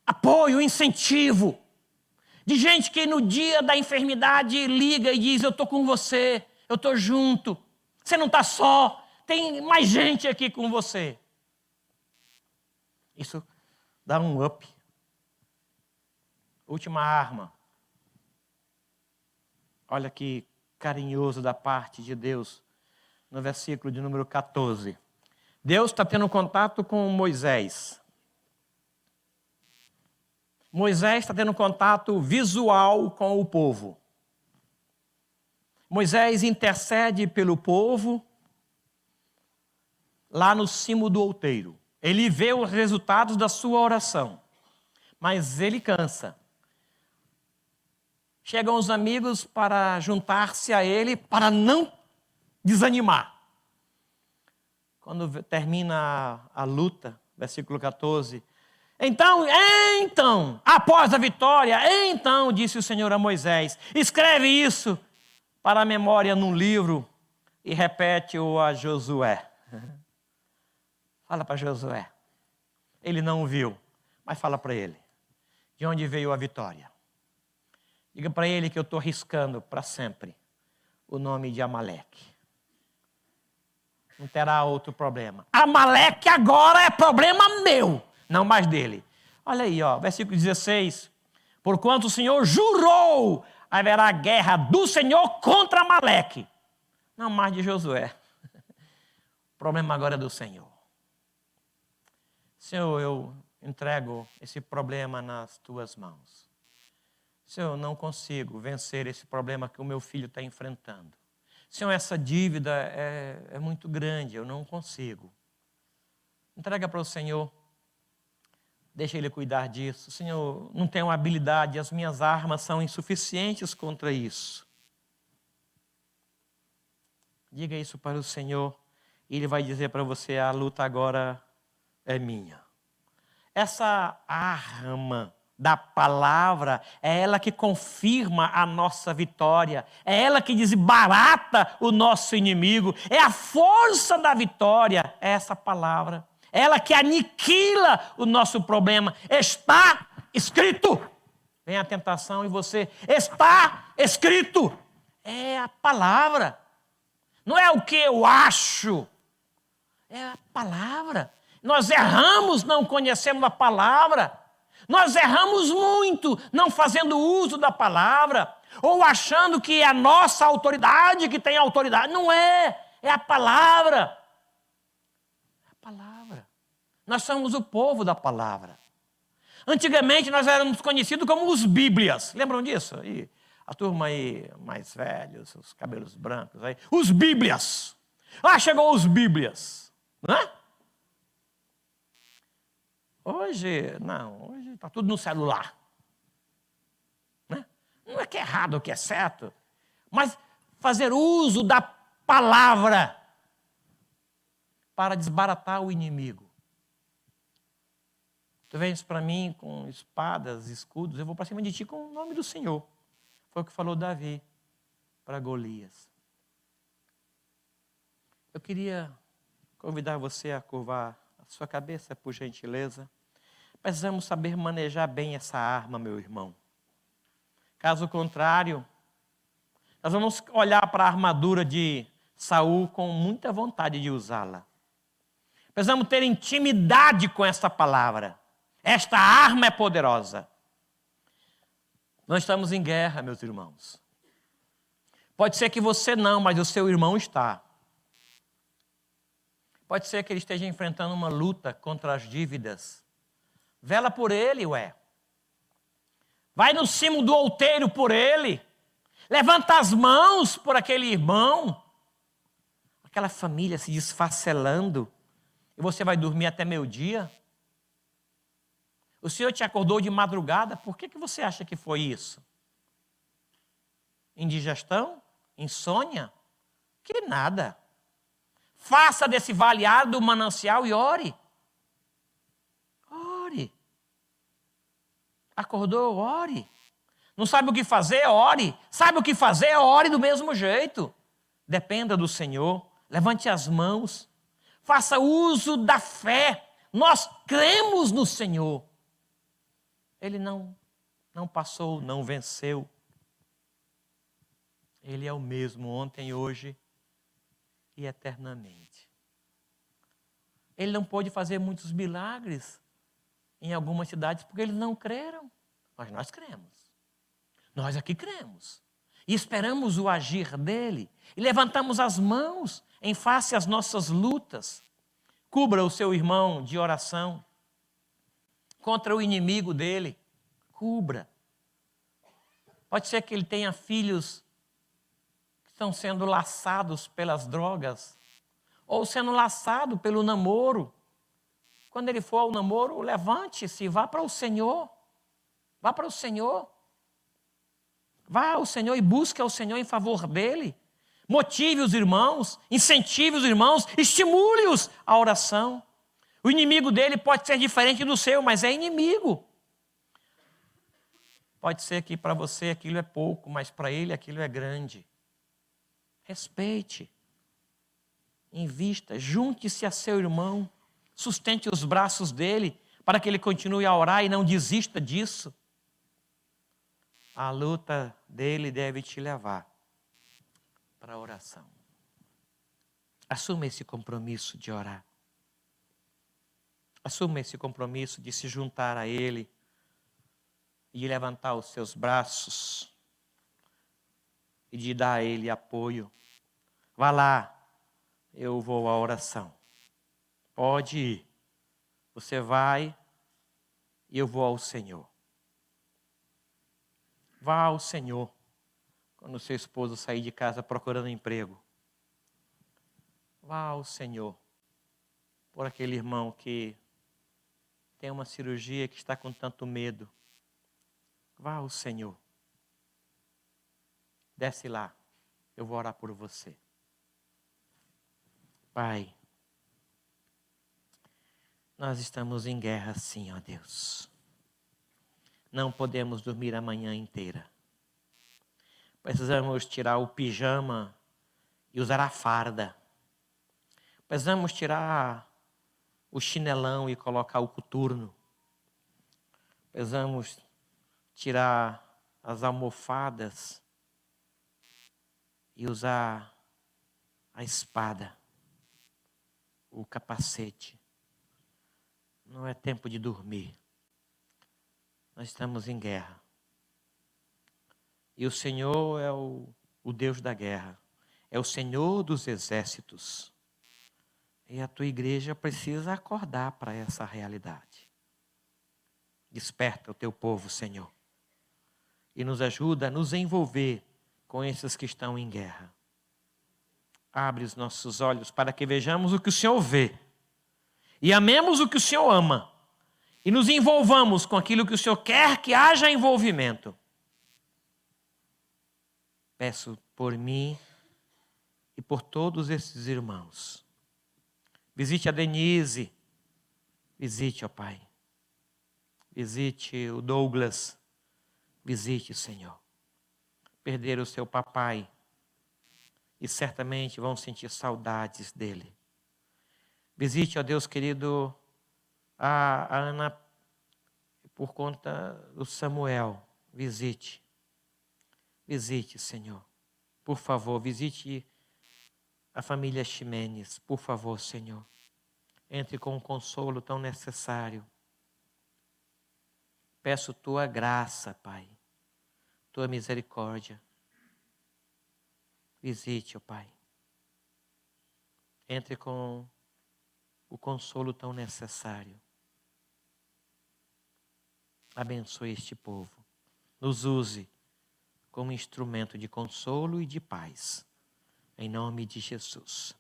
apoio, incentivo. De gente que no dia da enfermidade liga e diz: eu estou com você, eu estou junto. Você não está só, tem mais gente aqui com você. Isso dá um up. Última arma. Olha que carinhoso da parte de Deus, no versículo de número 14. Deus está tendo contato com Moisés. Moisés está tendo contato visual com o povo. Moisés intercede pelo povo lá no cimo do outeiro. Ele vê os resultados da sua oração, mas ele cansa. Chegam os amigos para juntar-se a ele, para não desanimar. Quando termina a luta, versículo 14, então, após a vitória, disse o Senhor a Moisés, escreve isso para a memória num livro e repete-o a Josué. Fala para Josué. Ele não o viu, mas fala para ele. De onde veio a vitória? Diga para ele que eu estou riscando para sempre o nome de Amaleque. Não terá outro problema. Amaleque agora é problema meu, não mais dele. Olha aí, versículo 16. Porquanto o Senhor jurou, haverá guerra do Senhor contra Amaleque. Não mais de Josué. O problema agora é do Senhor. Senhor, eu entrego esse problema nas tuas mãos. Senhor, eu não consigo vencer esse problema que o meu filho está enfrentando. Senhor, essa dívida é muito grande, eu não consigo. Entrega para o Senhor. Deixa Ele cuidar disso. Senhor, não tenho habilidade, as minhas armas são insuficientes contra isso. Diga isso para o Senhor e Ele vai dizer para você, a luta agora é minha. Essa arma da palavra é ela que confirma a nossa vitória, é ela que desbarata o nosso inimigo, é a força da vitória, é essa palavra. Ela que aniquila o nosso problema. Está escrito. Vem a tentação e você, está escrito. É a palavra. Não é o que eu acho. É a palavra. Nós erramos, não conhecemos a palavra. Nós erramos muito, não fazendo uso da palavra. Ou achando que é a nossa autoridade que tem autoridade. Não é. É a palavra. Palavra. Nós somos o povo da palavra. Antigamente nós éramos conhecidos como os Bíblias. Lembram disso? E a turma aí mais velhos, os cabelos brancos aí, os Bíblias. Chegou os Bíblias. Não é? Hoje está tudo no celular. Né? Não é que é errado ou que é certo, mas fazer uso da palavra para desbaratar o inimigo. Tu vens para mim com espadas, escudos, eu vou para cima de ti com o nome do Senhor. Foi o que falou Davi para Golias. Eu queria convidar você a curvar a sua cabeça, por gentileza. Precisamos saber manejar bem essa arma, meu irmão. Caso contrário, nós vamos olhar para a armadura de Saul com muita vontade de usá-la. Precisamos ter intimidade com essa palavra. Esta arma é poderosa. Nós estamos em guerra, meus irmãos. Pode ser que você não, mas o seu irmão está. Pode ser que ele esteja enfrentando uma luta contra as dívidas. Vela por ele, Vai no cimo do outeiro por ele. Levanta as mãos por aquele irmão. Aquela família se desfacelando. E você vai dormir até meio-dia? O Senhor te acordou de madrugada, por que você acha que foi isso? Indigestão? Insônia? Que nada. Faça desse vale árido manancial e ore. Ore. Acordou? Ore. Não sabe o que fazer? Ore. Sabe o que fazer? Ore do mesmo jeito. Dependa do Senhor. Levante as mãos. Faça uso da fé. nós cremos no Senhor. Ele não passou, não venceu. Ele é o mesmo ontem, hoje e eternamente. Ele não pôde fazer muitos milagres em algumas cidades porque eles não creram. Mas nós cremos. Nós aqui cremos. E esperamos o agir dele. E levantamos as mãos em face às nossas lutas. Cubra o seu irmão de oração contra o inimigo dele. Cubra. Pode ser que ele tenha filhos que estão sendo laçados pelas drogas ou sendo laçado pelo namoro. Quando ele for ao namoro, levante-se, vá para o Senhor. Vá para o Senhor. Vá ao Senhor e busque ao Senhor em favor dele. Motive os irmãos, incentive os irmãos, estimule-os à oração. O inimigo dele pode ser diferente do seu, mas é inimigo. Pode ser que para você aquilo é pouco, mas para ele aquilo é grande. Respeite, invista, junte-se a seu irmão, sustente os braços dele para que ele continue a orar e não desista disso. A luta dele deve te levar para a oração. Assuma esse compromisso de orar. Assuma esse compromisso de se juntar a ele e de levantar os seus braços e de dar a ele apoio. Vá lá, eu vou à oração. Pode ir. Você vai e eu vou ao Senhor. Vá ao Senhor quando seu esposo sair de casa procurando emprego. Vá ao Senhor por aquele irmão que tem uma cirurgia que está com tanto medo. Vá ao Senhor. Desce lá, eu vou orar por você. Pai, nós estamos em guerra sim, ó Deus. Não podemos dormir a manhã inteira. Precisamos tirar o pijama e usar a farda. Precisamos tirar o chinelão e colocar o coturno. Precisamos tirar as almofadas e usar a espada, o capacete. Não é tempo de dormir. Nós estamos em guerra. E o Senhor é o Deus da guerra. É o Senhor dos exércitos. E a tua igreja precisa acordar para essa realidade. Desperta o teu povo, Senhor. E nos ajuda a nos envolver com esses que estão em guerra. Abre os nossos olhos para que vejamos o que o Senhor vê. E amemos o que o Senhor ama. E nos envolvamos com aquilo que o Senhor quer que haja envolvimento. Peço por mim e por todos esses irmãos. Visite a Denise. Visite, ó Pai. Visite o Douglas. Visite, Senhor. Perderam o seu papai. E certamente vão sentir saudades dele. Visite, ó Deus querido, a Ana, por conta do Samuel. Visite. Visite, Senhor. Por favor, visite a família Ximenes. Por favor, Senhor. Entre com o consolo tão necessário. Peço tua graça, Pai. Tua misericórdia. Visite, ó Pai. Entre com o consolo tão necessário. Abençoe este povo. Nos use como instrumento de consolo e de paz. Em nome de Jesus.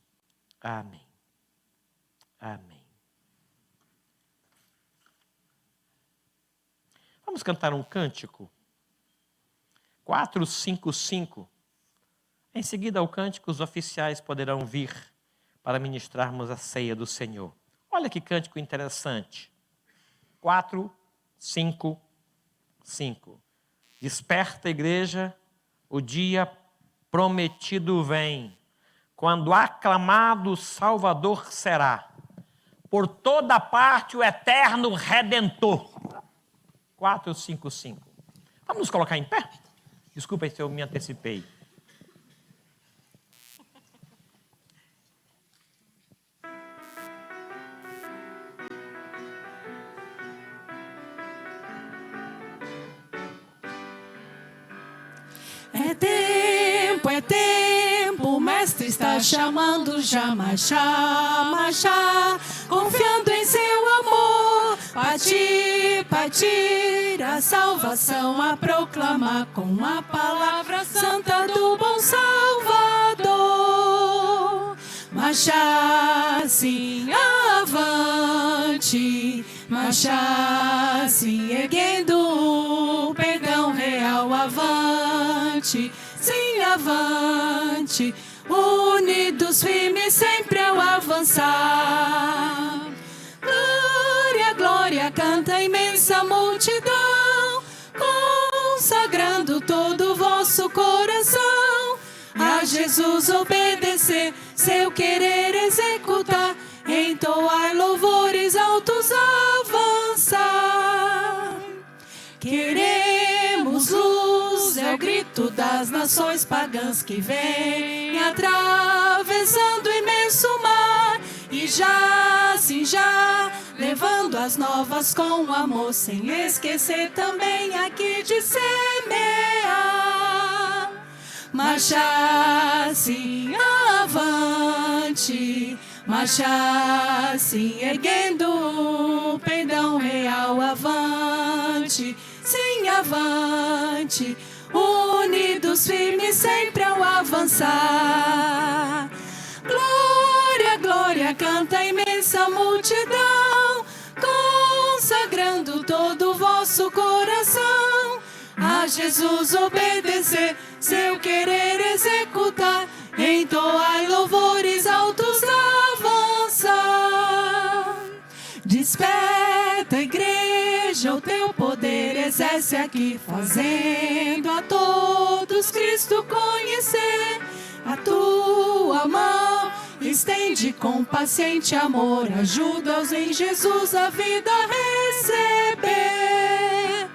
Amém. Amém. Vamos cantar um cântico. 455. Em seguida ao cântico, os oficiais poderão vir para ministrarmos a ceia do Senhor. Olha que cântico interessante. 455. Desperta, igreja, o dia prometido vem, quando aclamado Salvador será. por toda parte o eterno Redentor. 455. Vamos nos colocar em pé? Desculpa se eu me antecipei. É tempo, o mestre está chamando já, marchar, confiando em seu amor, partir, a salvação a proclamar com a palavra santa do bom Salvador. Marchar sim avante, marchar sim erguendo o perdão real avante. Sim, avante, unidos, firmes, sempre ao avançar. Glória, glória, canta a imensa multidão, consagrando todo o vosso coração. A Jesus obedecer, seu querer executar, entoar louvores altos, avançar. Queremos luz, é o grito das nações pagãs que vem atravessando o imenso mar. E já, sim, já, levando as novas com amor, sem esquecer também aqui de semear. Marchar, sim, avante, marchar, sim, erguendo o perdão real avante. Sim, avante, unidos, firmes, sempre ao avançar. Glória, glória, canta a imensa multidão, consagrando todo o vosso coração. A Jesus obedecer, seu querer executar, entoar louvores altos, avançar. Desperta, igreja, o teu poder exerce aqui, fazendo a todos Cristo conhecer. A tua mão estende com paciente amor, ajuda-os em Jesus a vida receber.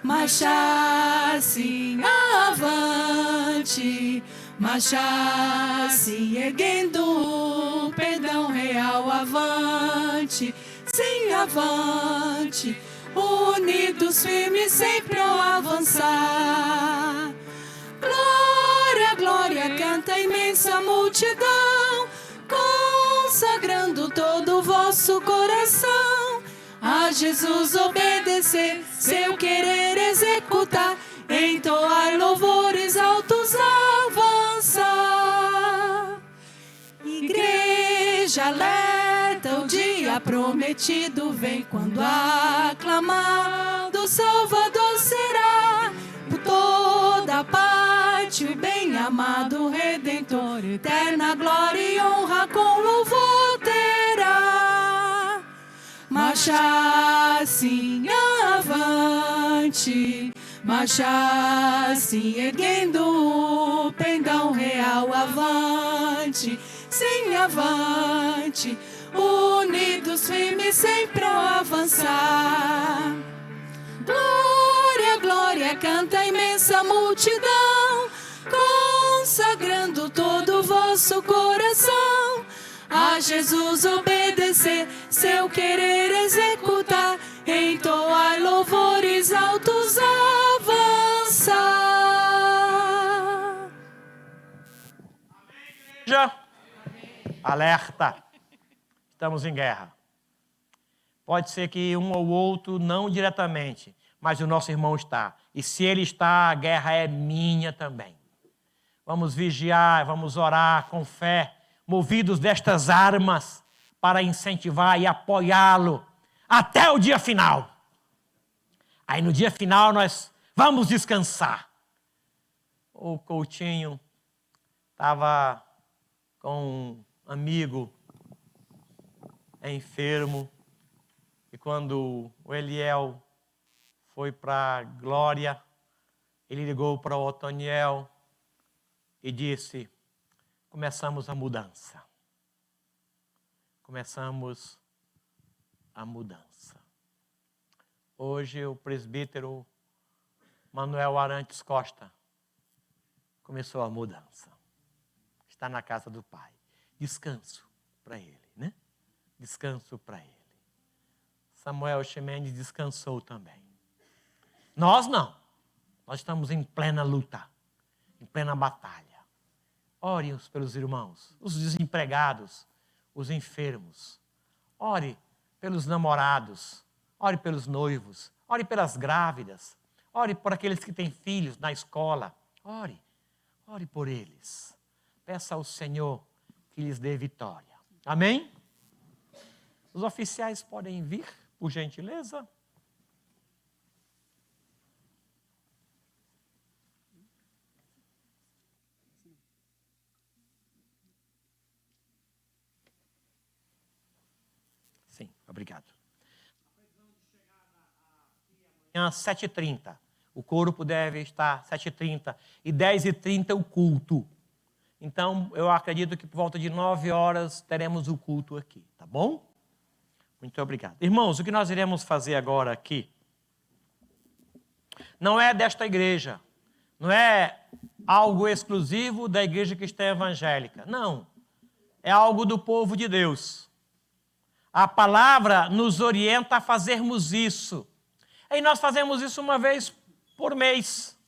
Marchar-se avante, marchar-se erguendo o perdão real avante. Sim, avante, unidos, firmes, sempre ao avançar. Glória, glória, canta a imensa multidão, consagrando todo o vosso coração. A Jesus obedecer, seu querer executar, entoar louvores altos, avançar. Igreja alerta, o dia prometido vem, quando aclamado Salvador será. Por toda parte o bem-amado Redentor, eterna glória e honra com louvor terá. Marchar-se avante, marchar-se erguendo o pendão real avante. Sim, avante, unidos, firmes, sempre ao avançar. Glória, glória, canta a imensa multidão, consagrando todo o vosso coração. A Jesus obedecer, seu querer executar, entoar louvores altos, avançar. Já. Alerta. Estamos em guerra. Pode ser que um ou outro, não diretamente, mas o nosso irmão está. E se ele está, a guerra é minha também. Vamos vigiar, vamos orar com fé, movidos destas armas, para incentivar e apoiá-lo até o dia final. Aí no dia final nós vamos descansar. O Coutinho estava com um amigo enfermo, e quando o Eliel foi para a Glória, ele ligou para o Otoniel e disse: começamos a mudança. Começamos a mudança. Hoje o presbítero Manuel Arantes Costa começou a mudança. Está na casa do Pai. Descanso para ele, né? Descanso para ele. Samuel Ximenes descansou também. Nós não. Nós estamos em plena luta, em plena batalha. Ore pelos irmãos, os desempregados, os enfermos. Ore pelos namorados, ore pelos noivos, ore pelas grávidas, ore por aqueles que têm filhos na escola. Ore por eles. Peça ao Senhor que lhes dê vitória. Amém? Os oficiais podem vir, por gentileza. Sim, obrigado. Às 7h30. O corpo deve estar 7h30 e 10h30 o culto. Então, eu acredito que por volta de 9 horas teremos o culto aqui, tá bom? Muito obrigado. Irmãos, o que nós iremos fazer agora aqui não é desta igreja, não é algo exclusivo da igreja cristã evangélica. Não, é algo do povo de Deus. A palavra nos orienta a fazermos isso. E nós fazemos isso uma vez por mês.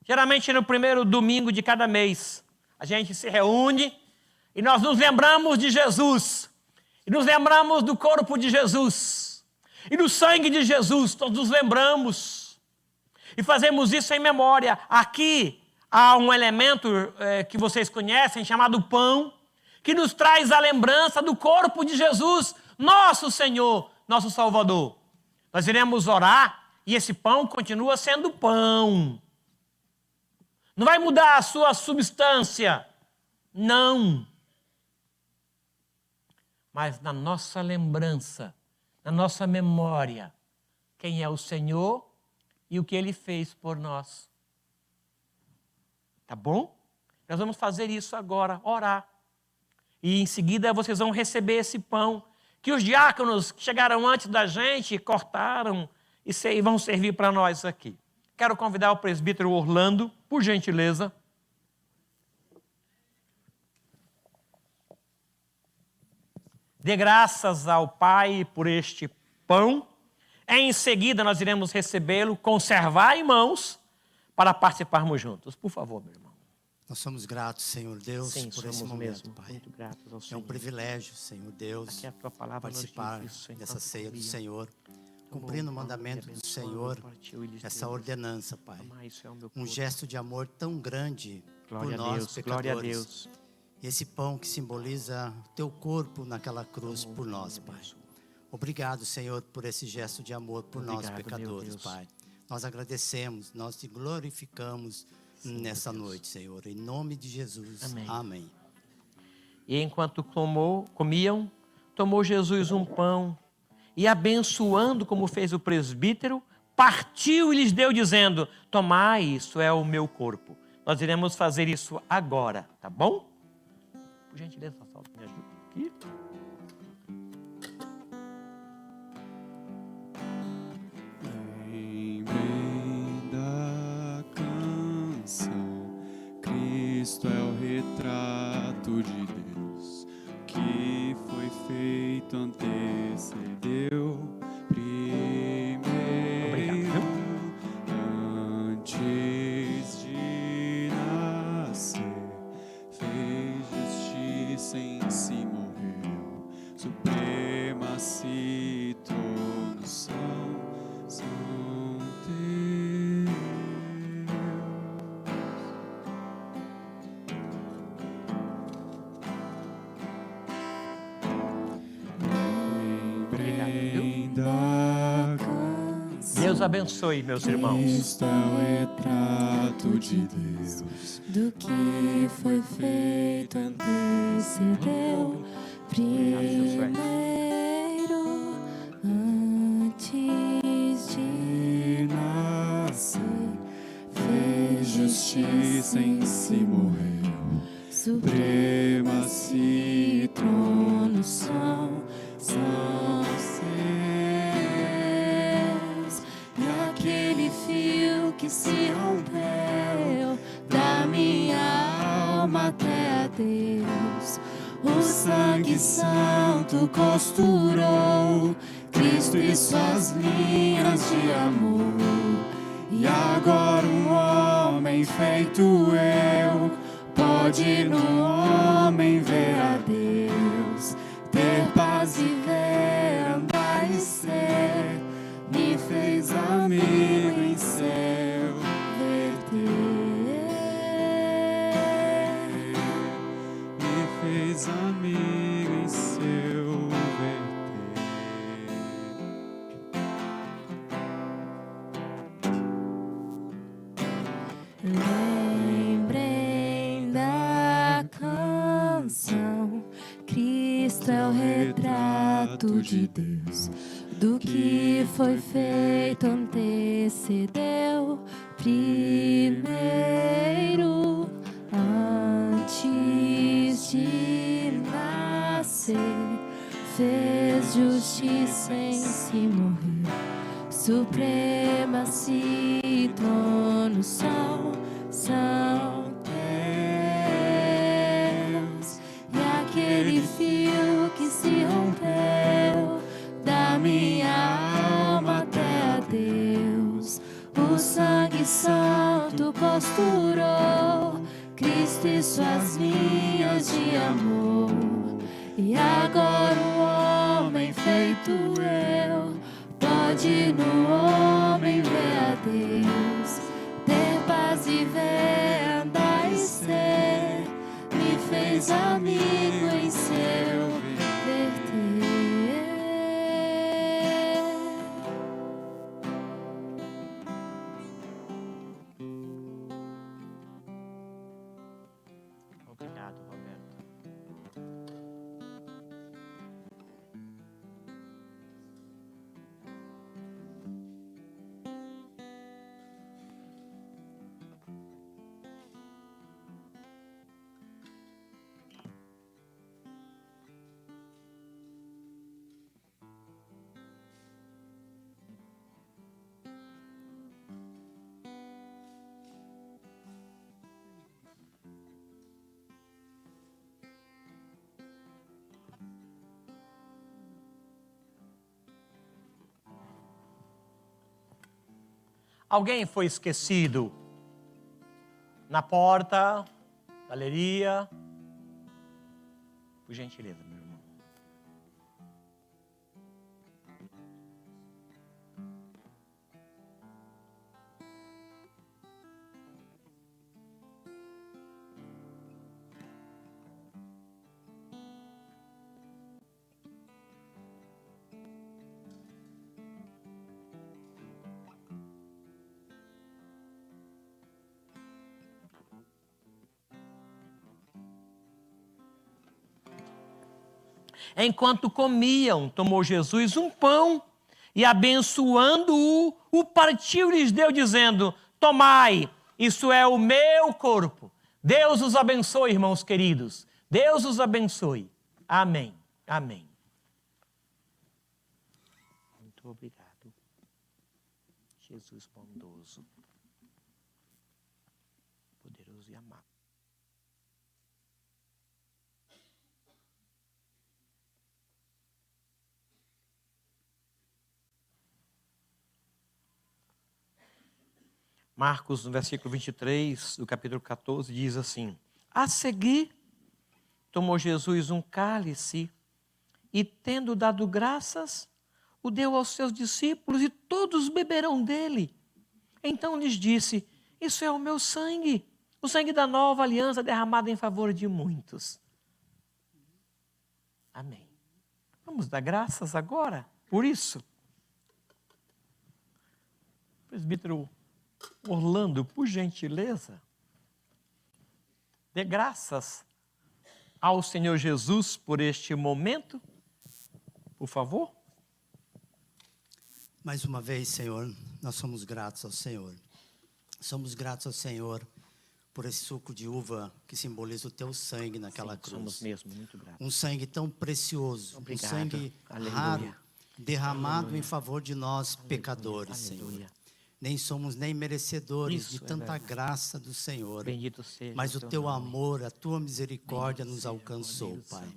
Geralmente no primeiro domingo de cada mês. A gente se reúne e nós nos lembramos de Jesus. E nos lembramos do corpo de Jesus. E do sangue de Jesus. Nós nos lembramos. E fazemos isso em memória. Aqui há um elemento que vocês conhecem chamado pão, que nos traz a lembrança do corpo de Jesus, nosso Senhor, nosso Salvador. Nós iremos orar e esse pão continua sendo pão. Não vai mudar a sua substância. Não. Mas na nossa lembrança, na nossa memória, quem é o Senhor e o que Ele fez por nós. Tá bom? Nós vamos fazer isso agora, orar. E em seguida vocês vão receber esse pão que os diáconos que chegaram antes da gente cortaram e vão servir para nós aqui. Quero convidar o presbítero Orlando, por gentileza. Dê graças ao Pai por este pão. Em seguida nós iremos recebê-lo, conservar em mãos para participarmos juntos. Por favor, meu irmão. Nós somos gratos, Senhor Deus, Sim, por esse momento, mesmo, Pai. muito gratos ao É Senhor. um privilégio, Senhor Deus, Aqui a tua palavra participar nos diz isso, dessa enquanto ceia do comia. Senhor, cumprindo o mandamento do Senhor, essa ordenança, Pai. Um gesto de amor tão grande por nós, pecadores. Glória a Deus. Esse pão que simboliza teu corpo naquela cruz por nós, Pai. Obrigado, Senhor, por esse gesto de amor por nós, pecadores, Pai. Nós agradecemos, nós te glorificamos nessa noite, Senhor. Em nome de Jesus. Amém. Amém. E enquanto comiam, tomou Jesus um pão e, abençoando como fez o presbítero, partiu e lhes deu, dizendo: tomai, isso é o meu corpo. Nós iremos fazer isso agora, tá bom? Por gentileza, Saulo, me ajuda aqui. Lembrei da canção, Cristo é o retrato de Deus, que foi feito, antecedeu primeiro. Obrigado. Antes de nascer, fez justiça, em si morreu, suprema se trono são teus. Lembrei da Deus abençoe, meus irmãos. Cristo é o retrato de Deus, Do que foi feito antecedeu primeiro, antes de nascer, fez justiça em si morreu, suprema supremacia e trono são e aquele fio que se rompeu da minha alma até a Deus. O sangue santo costurou Cristo e suas linhas de amor. E agora um homem feito eu pode no homem ver a Deus, ter paz e ver, andar e ser. Me fez amigo em seu verter. Me fez amigo em seu verter. Lembrem da canção, Cristo é o retrato de Deus. Do que foi feito antecedeu primeiro, antes de nascer, fez justiça em si morrer. Supremacia e trono são teus. E aquele fio que se rompeu da minha alma até a Deus, o sangue santo costurou Cristo e suas linhas de amor. E agora o homem feito eu pode no homem ver a Deus, ter paz e ver, andar e ser. Me fez amigo em seu verter. Obrigado, Roberto. Alguém foi esquecido na porta, galeria? Por gentileza, meu irmão. Enquanto comiam, tomou Jesus um pão e, abençoando-o, o partiu e lhes deu, dizendo: tomai, isso é o meu corpo. Deus os abençoe, irmãos queridos. Deus os abençoe. Amém. Amém. Muito obrigado, Jesus bondoso, poderoso e amado. Marcos, no versículo 23, do capítulo 14, diz assim: a seguir, tomou Jesus um cálice e, tendo dado graças, o deu aos seus discípulos e todos beberão dele. Então lhes disse: isso é o meu sangue, o sangue da nova aliança derramado em favor de muitos. Amém. Vamos dar graças agora por isso. Presbítero Orlando, por gentileza, dê graças ao Senhor Jesus por este momento, por favor. Mais uma vez, Senhor, nós somos gratos ao Senhor. Somos gratos ao Senhor por esse suco de uva que simboliza o teu sangue naquela cruz. Somos mesmo muito gratos. Um sangue tão precioso, Obrigado. um sangue Aleluia. raro, derramado em favor de nós, pecadores, Senhor. Nem somos nem merecedores de tanta graça do Senhor. Mas o teu amor, a tua misericórdia nos alcançou, Pai.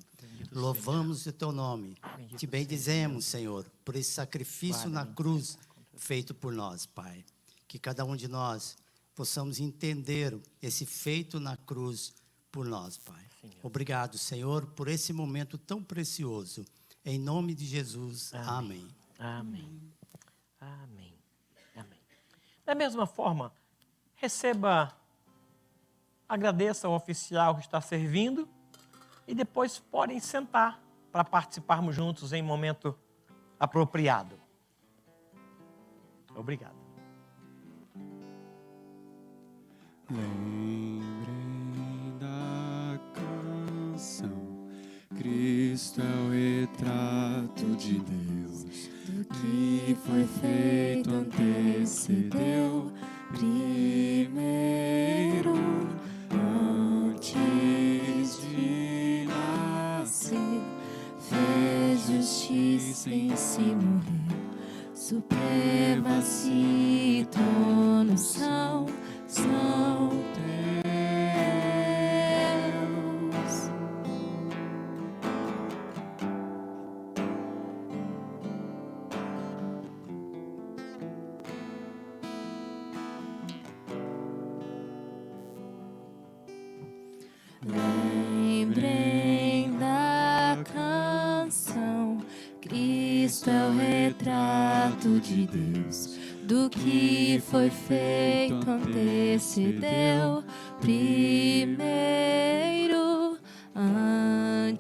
Louvamos o teu nome. Te bendizemos, Senhor, por esse sacrifício na cruz feito por nós, Pai. Que cada um de nós possamos entender esse feito na cruz por nós, Pai. Obrigado, Senhor, por esse momento tão precioso. Em nome de Jesus, amém. Amém. Amém. Amém. Da mesma forma, receba, agradeça ao oficial que está servindo e depois podem sentar para participarmos juntos em momento apropriado. Obrigado. Lembrem da canção, Cristo é o retrato de Deus, do que foi feito antecedeu primeiro, antes de nascer, fez justiça em si, morreu, supremacia e trono são teus. Lembrem da canção, Cristo é o retrato de Deus, do que foi feito antecedeu primeiro, antes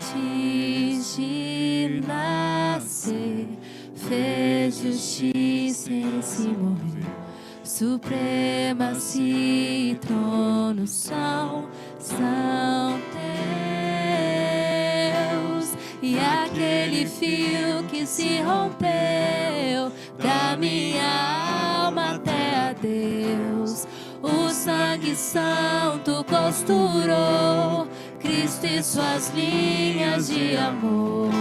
de nascer, fez justiça em si, morreu, supremacia e trono são teus. E aquele fio que se rompeu da minha alma até a Deus, o sangue santo costurou Cristo e suas linhas de amor.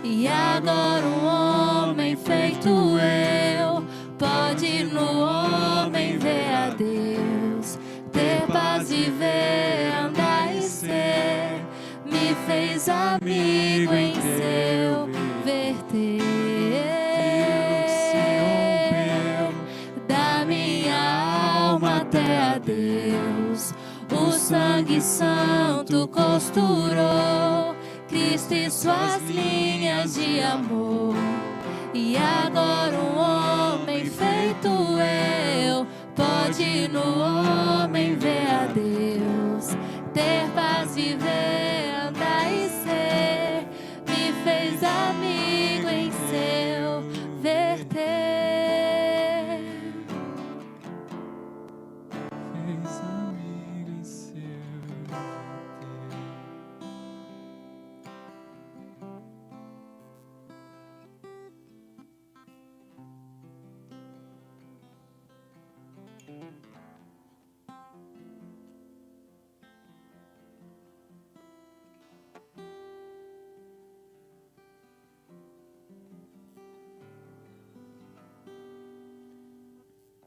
E agora um homem feito eu pode no homem ver a Deus, ter paz, viver, andar e ser, me fez amigo em seu verter. Da minha alma até a Deus, o sangue santo costurou Cristo e suas linhas de amor. E agora um homem feito eu pode no homem ver a Deus, ter paz, viver, andar e ser, me fez amigo em seu verter. Fez amigo em seu verter.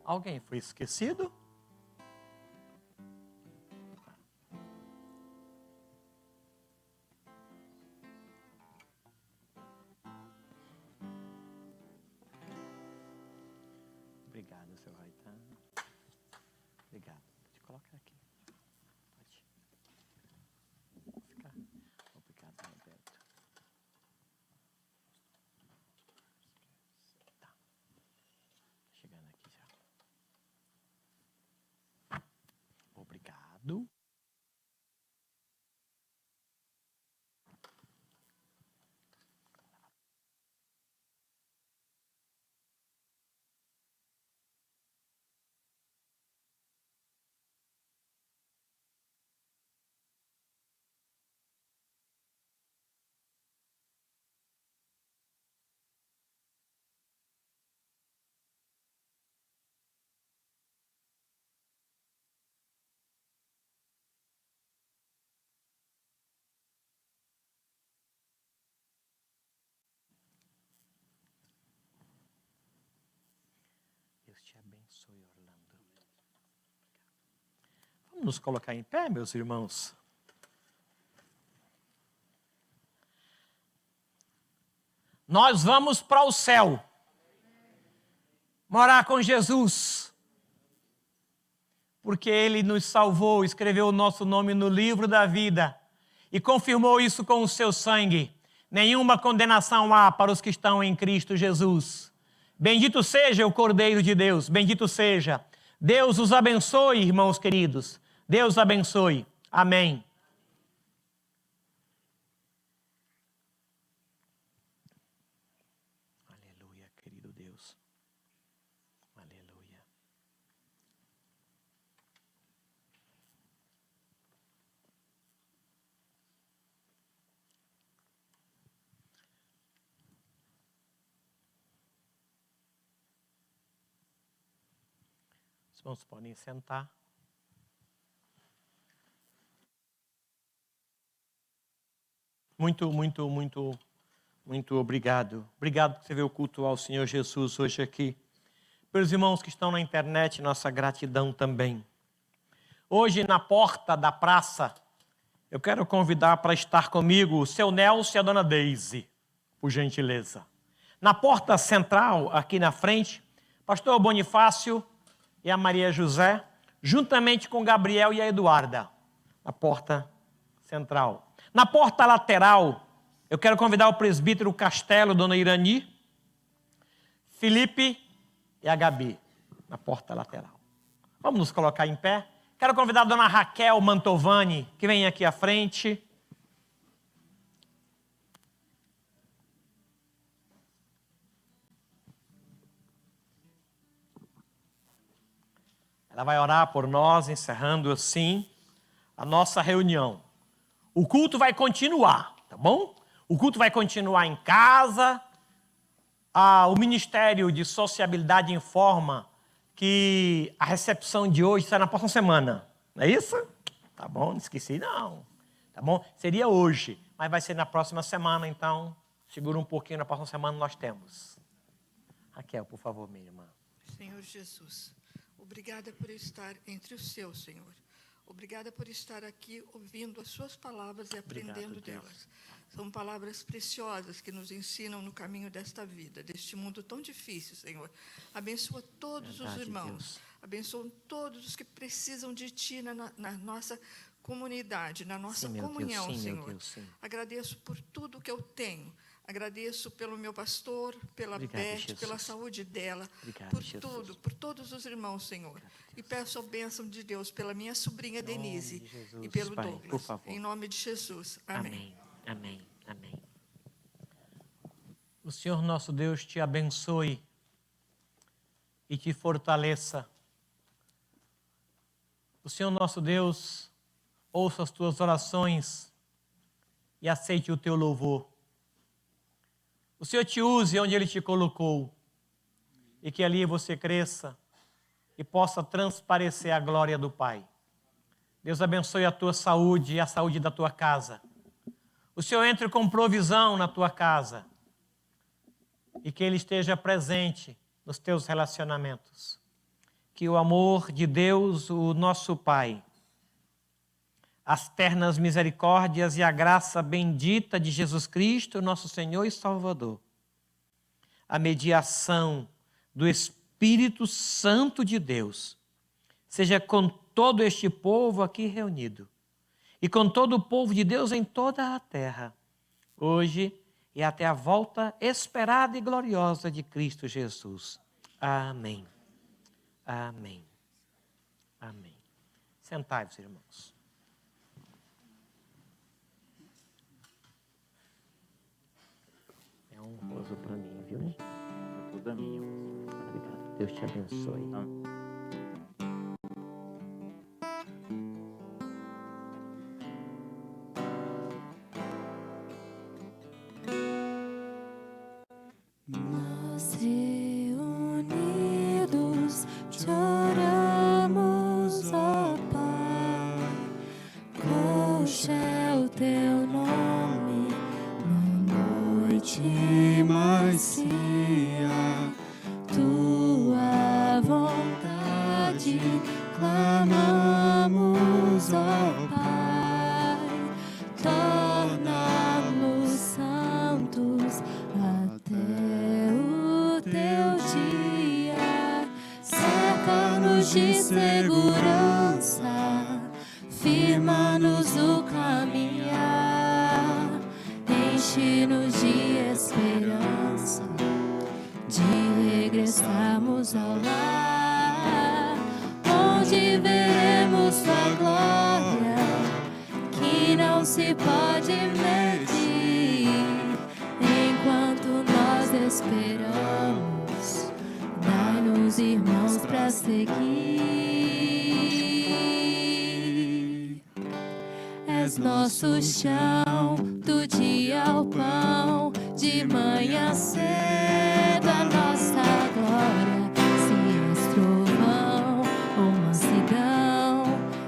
Alguém foi esquecido? Obrigado, seu Raitan. Obrigado. Te colocar aqui. Pode. Ficar. Obrigado, Roberto. Tá. Chegando aqui já. Obrigado. Vamos nos colocar em pé, meus irmãos. Nós vamos para o céu. Morar com Jesus. Porque Ele nos salvou, escreveu o nosso nome no livro da vida e confirmou isso com o seu sangue. Nenhuma condenação há para os que estão em Cristo Jesus. Bendito seja o Cordeiro de Deus, bendito seja. Deus os abençoe, irmãos queridos. Deus abençoe. Amém. Aleluia, querido Deus. Aleluia. Os irmãos podem sentar. Muito obrigado. Obrigado por você ver o culto ao Senhor Jesus hoje aqui. Pelos irmãos que estão na internet, nossa gratidão também. Hoje, na porta da praça, eu quero convidar para estar comigo o seu Nelson e a dona Deise, por gentileza. Na porta central, aqui na frente, pastor Bonifácio e a Maria José, juntamente com Gabriel e a Eduarda, na porta central. Na porta lateral, eu quero convidar o presbítero Castelo, dona Irani, Felipe e a Gabi, na porta lateral. Vamos nos colocar em pé. Quero convidar a dona Raquel Mantovani, que vem aqui à frente. Ela vai orar por nós, encerrando assim a nossa reunião. O culto vai continuar, tá bom? O culto vai continuar em casa. O Ministério de Sociabilidade informa que a recepção de hoje será na próxima semana. Não é isso? Tá bom, não esqueci não. Tá bom? Seria hoje, mas vai ser na próxima semana, então segura um pouquinho, na próxima semana nós temos. Raquel, por favor, minha irmã. Senhor Jesus, obrigada por estar entre os seus, Senhor. Obrigada por estar aqui ouvindo as suas palavras e aprendendo delas. São palavras preciosas que nos ensinam no caminho desta vida, deste mundo tão difícil, Senhor. Abençoa todos os irmãos. Deus. Abençoa todos os que precisam de Ti na nossa comunidade, na nossa comunhão, Deus, sim, Senhor. Deus, sim. Agradeço por tudo que eu tenho. Agradeço pelo meu pastor, pela Beth, Jesus. Pela saúde dela, Obrigado, por Jesus. tudo, por todos os irmãos, Senhor. E peço a bênção de Deus pela minha sobrinha Denise de Jesus, e pelo Pai, Douglas. por favor. Em nome de Jesus. Amém. Amém. Amém. Amém. O Senhor nosso Deus te abençoe e te fortaleça. O Senhor nosso Deus ouça as tuas orações e aceite o teu louvor. O Senhor te use onde Ele te colocou e que ali você cresça e possa transparecer a glória do Pai. Deus abençoe a tua saúde e a saúde da tua casa. O Senhor entre com provisão na tua casa e que Ele esteja presente nos teus relacionamentos. Que o amor de Deus, o nosso Pai, as ternas misericórdias e a graça bendita de Jesus Cristo, nosso Senhor e Salvador, a mediação do Espírito Santo de Deus, seja com todo este povo aqui reunido e com todo o povo de Deus em toda a terra, hoje e até a volta esperada e gloriosa de Cristo Jesus. Amém. Amém. Amém. Sentai-vos, irmãos. É honroso para mim, viu? É toda minha. Obrigado. Deus te abençoe. Nós reunidos te oramos, ó Pai, coxa é o teu nome, na noite mais fria, tua vontade segurança, firma-nos o caminhar, enche-nos de esperança, de regressarmos ao lar, onde veremos tua glória, que não se pode medir. Enquanto nós esperamos, dai-nos irmãos para seguir. És nosso chão, do dia ao pão, de manhã cedo a nossa glória. Se és trovão ou mansidão,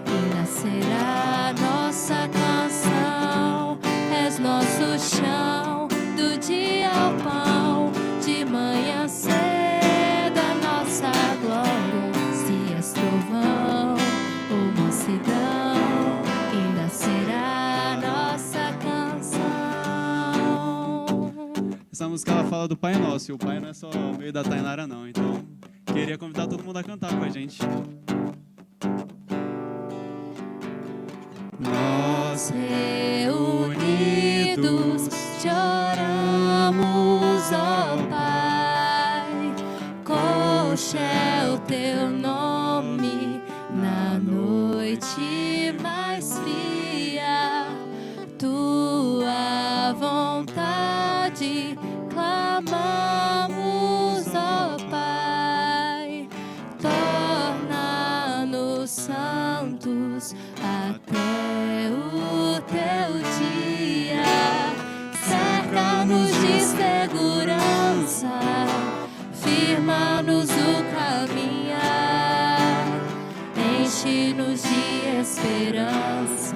ainda será nossa canção. És nosso chão, do dia ao pão, de manhã cedo a nossa glória. Se és trovão ou mansidão, ainda será nossa canção. Essa música ela fala do Pai Nosso, e o Pai não é só meio da Tainara não, então queria convidar todo mundo a cantar com a gente. Nós Reunidos te oramos, ó Pai, coxa é o teu nome na noite mais fria, tua vontade clamamos, ó Pai, torna-nos santos até o teu dia, cerca-nos de segurança, firma-nos o caminhar, enche-nos de esperança,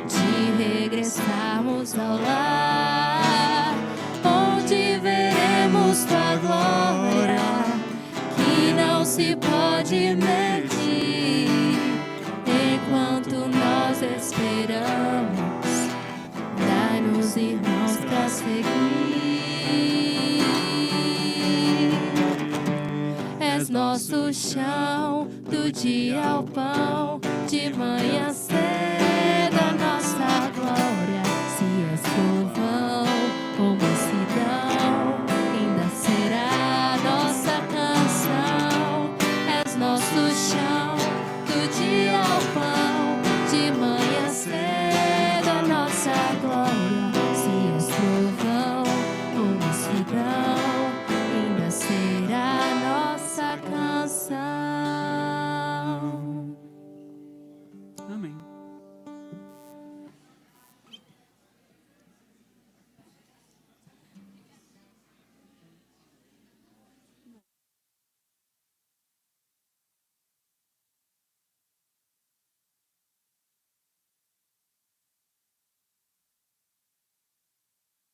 de regressarmos ao lar, onde veremos tua glória, que não se pode medir. Enquanto nós esperamos, dai-nos irmãos para seguir. És nosso chão, do dia ao pão,